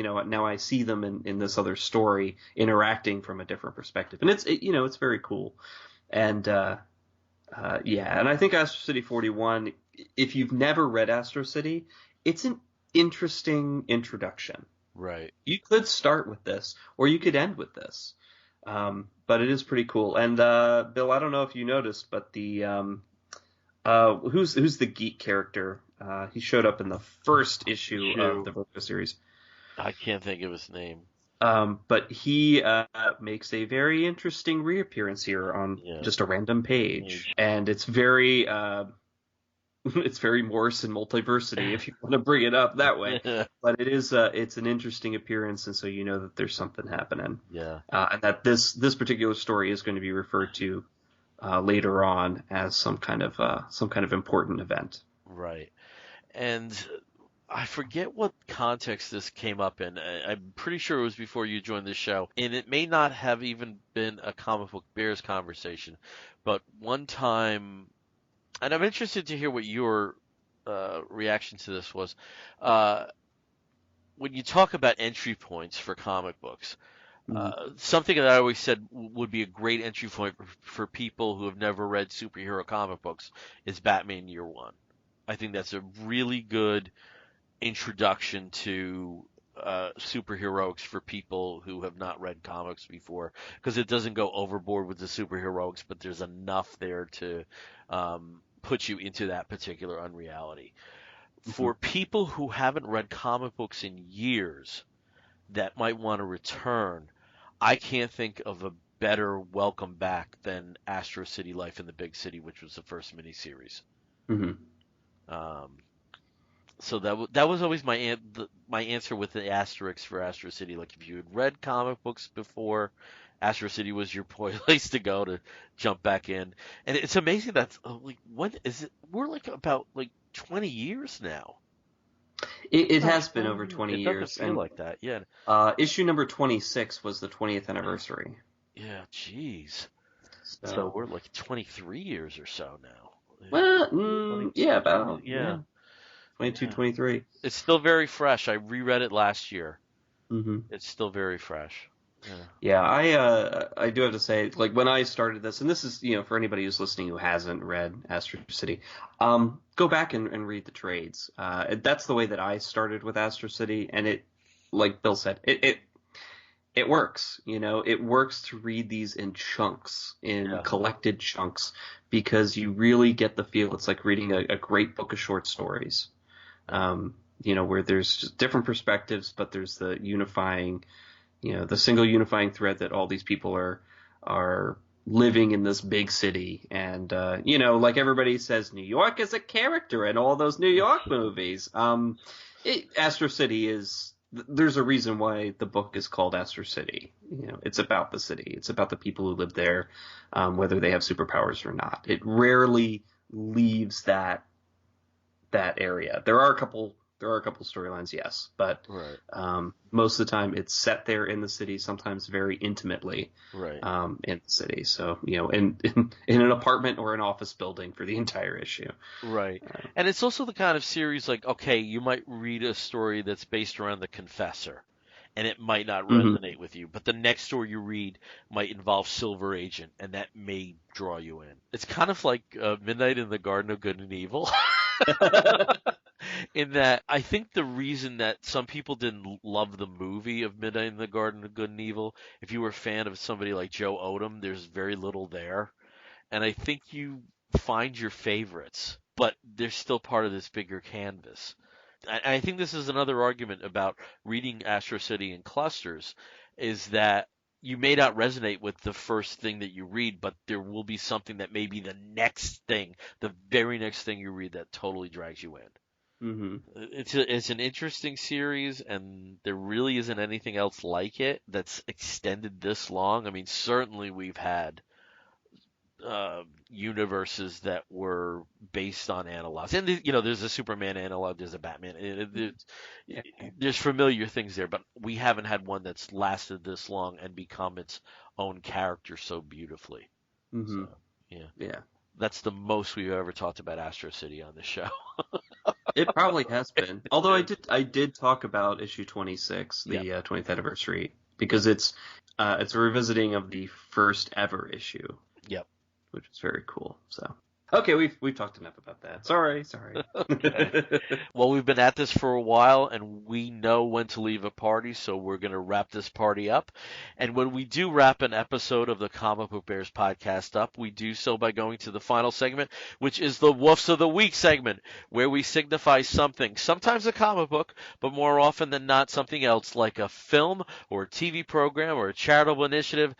Speaker 2: I see them in this other story interacting from a different perspective. And it's very cool. And and I think Astro City 41, if you've never read Astro City, it's an interesting introduction.
Speaker 1: Right.
Speaker 2: You could start with this, or you could end with this. But it is pretty cool. And Bill, I don't know if you noticed, but the who's the geek character? He showed up in the first issue of the Vertigo series.
Speaker 1: I can't think of his name.
Speaker 2: But he makes a very interesting reappearance here on just a random page, and it's very Morrison multiversity if you want to bring it up that way. But it's an interesting appearance, and so you know that there's something happening.
Speaker 1: Yeah.
Speaker 2: And that this particular story is going to be referred to later on as some kind of important event.
Speaker 1: Right. And I forget what context this came up in. I'm pretty sure it was before you joined the show, and it may not have even been a Comic Book Bears conversation, but one time, and I'm interested to hear what your reaction to this was. When you talk about entry points for comic books, something that I always said would be a great entry point for people who have never read superhero comic books is Batman Year One. I think that's a really good introduction to superheroics for people who have not read comics before, because it doesn't go overboard with the superheroics, but there's enough there to put you into that particular unreality. For people who haven't read comic books in years that might want to return, I can't think of a better welcome back than Astro City Life in the Big City, which was the first miniseries. So that was always my answer with the asterisk for Astro City. Like, if you had read comic books before, Astro City was your place to go to jump back in. And it's amazing that when is it? We're about 20 years now.
Speaker 2: It has been over 20 years.
Speaker 1: It doesn't feel like that, yeah.
Speaker 2: Issue number 26 was the 20th anniversary.
Speaker 1: Yeah, jeez. So we're 23 years or so now.
Speaker 2: Well, about 22, 23.
Speaker 1: It's still very fresh. I reread it last year. It's still very fresh.
Speaker 2: Yeah, I do have to say, when I started this, and this is, for anybody who's listening who hasn't read Astro City, go back and read the trades. That's the way that I started with Astro City, and it, like Bill said, it works. It works to read these in chunks, in collected chunks, because you really get the feel. It's like reading a great book of short stories, where there's just different perspectives, but there's the unifying, the single unifying thread that all these people are living in this big city. And, like everybody says, New York is a character in all those New York movies. Astro City is. There's a reason why the book is called Astro City. It's about the city. It's about the people who live there, whether they have superpowers or not. It rarely leaves that area. There are a couple storylines, yes, but
Speaker 1: right.
Speaker 2: Most of the time it's set there in the city, sometimes very intimately,
Speaker 1: right.
Speaker 2: In the city. So in an apartment or an office building for the entire issue.
Speaker 1: Right. And it's also the kind of series like, okay, you might read a story that's based around the Confessor, and it might not resonate with you, but the next story you read might involve Silver Agent, and that may draw you in. It's kind of like Midnight in the Garden of Good and Evil. In that, I think the reason that some people didn't love the movie of Midnight in the Garden of Good and Evil, if you were a fan of somebody like Joe Odom, there's very little there. And I think you find your favorites, but they're still part of this bigger canvas. I think this is another argument about reading Astro City in clusters, is that you may not resonate with the first thing that you read, but there will be something that may be the next thing, the very next thing you read that totally drags you in.
Speaker 2: Mm-hmm.
Speaker 1: It's an interesting series, and there really isn't anything else like it that's extended this long. I mean, certainly we've had universes that were based on analogs, and there's a Superman analog, there's a Batman. There's familiar things there, but we haven't had one that's lasted this long and become its own character so beautifully.
Speaker 2: Mm-hmm.
Speaker 1: So,
Speaker 2: yeah.
Speaker 1: That's the most we've ever talked about Astro City on the show.
Speaker 2: It probably has been. Although I did talk about issue 26, the 20th anniversary, because it's a revisiting of the first ever issue.
Speaker 1: Yep.
Speaker 2: Which is very cool. So okay, we've talked enough about that. Sorry.
Speaker 1: Okay. Well, we've been at this for a while, and we know when to leave a party, so we're going to wrap this party up. And when we do wrap an episode of the Comic Book Bears podcast up, we do so by going to the final segment, which is the Woofs of the Week segment, where we signify something, sometimes a comic book, but more often than not something else, like a film or a TV program or a charitable initiative.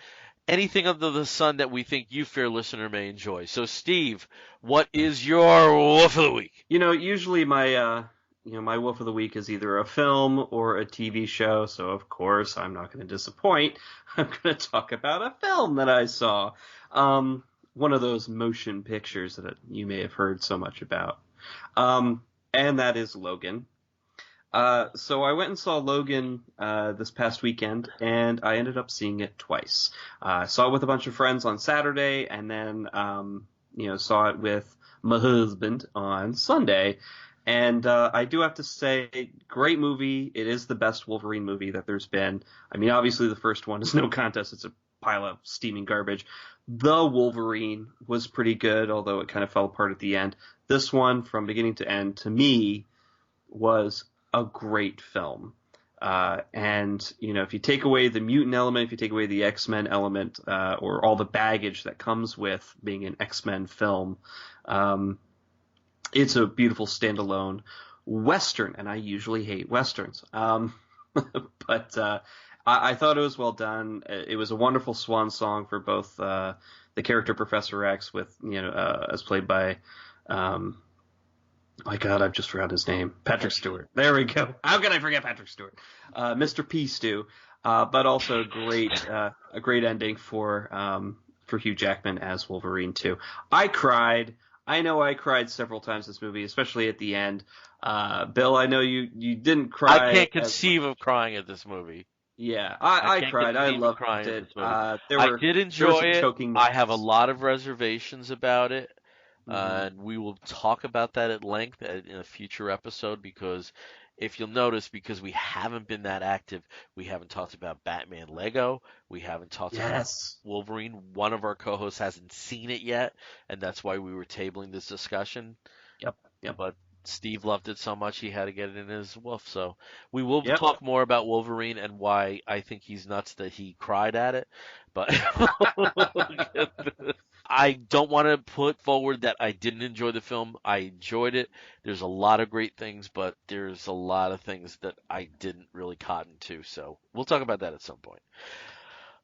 Speaker 1: Anything under the sun that we think you, fair listener, may enjoy. So, Steve, what is your Woof of the Week?
Speaker 2: Usually my Woof of the Week is either a film or a TV show, so of course I'm not going to disappoint. I'm going to talk about a film that I saw. One of those motion pictures that you may have heard so much about. And that is Logan. So I went and saw Logan this past weekend, and I ended up seeing it twice. I saw it with a bunch of friends on Saturday, and then saw it with my husband on Sunday. And I do have to say, great movie. It is the best Wolverine movie that there's been. I mean, obviously the first one is no contest. It's a pile of steaming garbage. The Wolverine was pretty good, although it kind of fell apart at the end. This one, from beginning to end, to me, was a great film. And if you take away the mutant element, if you take away the X-Men element, or all the baggage that comes with being an X-Men film, it's a beautiful standalone Western, and I usually hate Westerns. But I thought it was well done. It was a wonderful swan song for both the character Professor X, with as played by my God, I've just forgot his name. Patrick Stewart. There we go. How can I forget Patrick Stewart? Mr. P. Stew. But also a great ending for Hugh Jackman as Wolverine too. I cried. I know I cried several times this movie, especially at the end. Bill, I know you didn't cry.
Speaker 1: I can't conceive of crying at this movie.
Speaker 2: Yeah, I cried. I loved it.
Speaker 1: I did enjoy it. I have a lot of reservations about it. And we will talk about that at length in a future episode, because if you'll notice, because we haven't been that active, we haven't talked about Batman Lego. We haven't talked about Wolverine. One of our co-hosts hasn't seen it yet, and that's why we were tabling this discussion.
Speaker 2: Yep.
Speaker 1: But Steve loved it so much he had to get it in his woof. So we will talk more about Wolverine and why I think he's nuts that he cried at it. But I don't want to put forward that I didn't enjoy the film. I enjoyed it. There's a lot of great things, but there's a lot of things that I didn't really cotton to. So we'll talk about that at some point.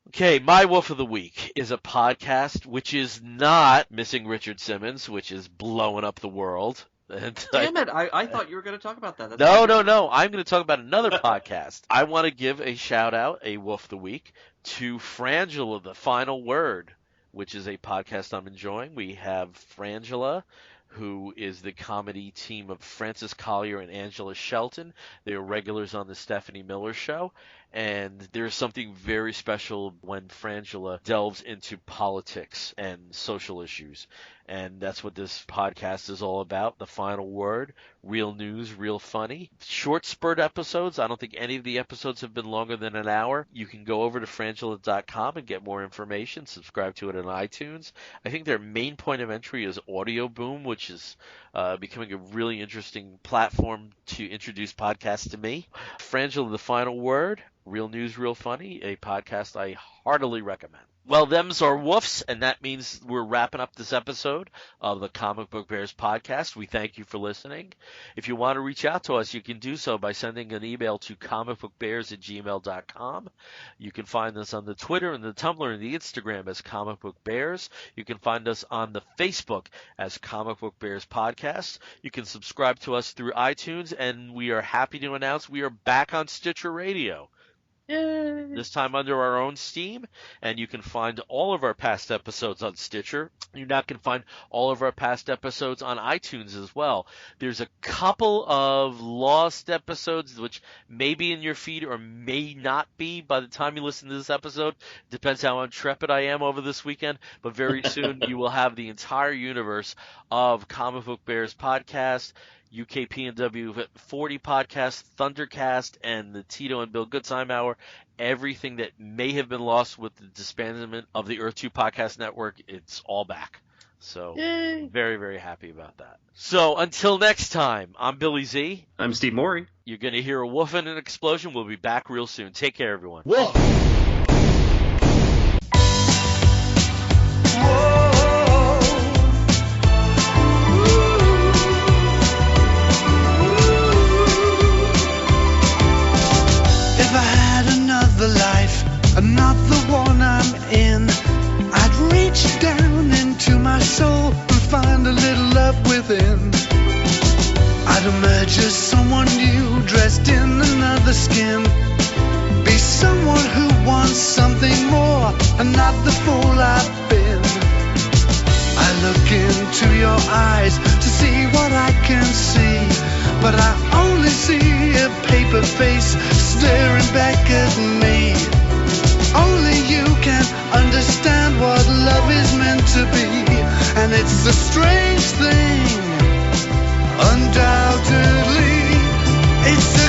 Speaker 1: Okay, my Wolf of the Week is a podcast which is not Missing Richard Simmons, which is blowing up the world. And
Speaker 2: Damn it! I thought you were going to talk about that.
Speaker 1: No. I'm going to talk about another podcast. I want to give a shout out, a Wolf of the Week, to Frangela, The Final Word, which is a podcast I'm enjoying. We have Frangela, who is the comedy team of Francis Collier and Angela Shelton. They are regulars on the Stephanie Miller Show. And there's something very special when Frangela delves into politics and social issues. And that's what this podcast is all about. The Final Word, real news, real funny. Short spurt episodes. I don't think any of the episodes have been longer than an hour. You can go over to frangela.com and get more information. Subscribe to it on iTunes. I think their main point of entry is Audio Boom, which is becoming a really interesting platform to introduce podcasts to me. Frangela, The Final Word, real news, real funny, a podcast I heartily recommend. Well, them's our woofs, and that means we're wrapping up this episode of the Comic Book Bears podcast. We thank you for listening. If you want to reach out to us, you can do so by sending an email to comicbookbears@gmail.com. You can find us on the Twitter and the Tumblr and the Instagram as Comic Book Bears. You can find us on the Facebook as Comic Book Bears Podcast. You can subscribe to us through iTunes, and we are happy to announce we are back on Stitcher Radio.
Speaker 2: Yay.
Speaker 1: This time under our own steam, and you can find all of our past episodes on Stitcher. You now can find all of our past episodes on iTunes as well. There's a couple of lost episodes which may be in your feed or may not be by the time you listen to this episode. Depends how intrepid I am over this weekend, but very soon you will have the entire universe of Comic Book Bears podcast, UKPNW 40 podcast, Thundercast, and the Tito and Bill Goodtime Hour. Everything that may have been lost with the disbandment of the Earth 2 Podcast Network, it's all back. So,
Speaker 2: Yay.
Speaker 1: Very, very happy about that. So, until next time, I'm Billy Z.
Speaker 2: I'm Steve Morey.
Speaker 1: You're going to hear a woof and an explosion. We'll be back real soon. Take care, everyone.
Speaker 3: Woof.
Speaker 4: Another one I'm in, I'd reach down into my soul and find a little love within. I'd emerge as someone new, dressed in another skin. Be someone who wants something more, and not the fool I've been. I look into your eyes to see what I can see, but I only see a paper face staring back at me. Only you can understand what love is meant to be, and it's a strange thing, undoubtedly. It's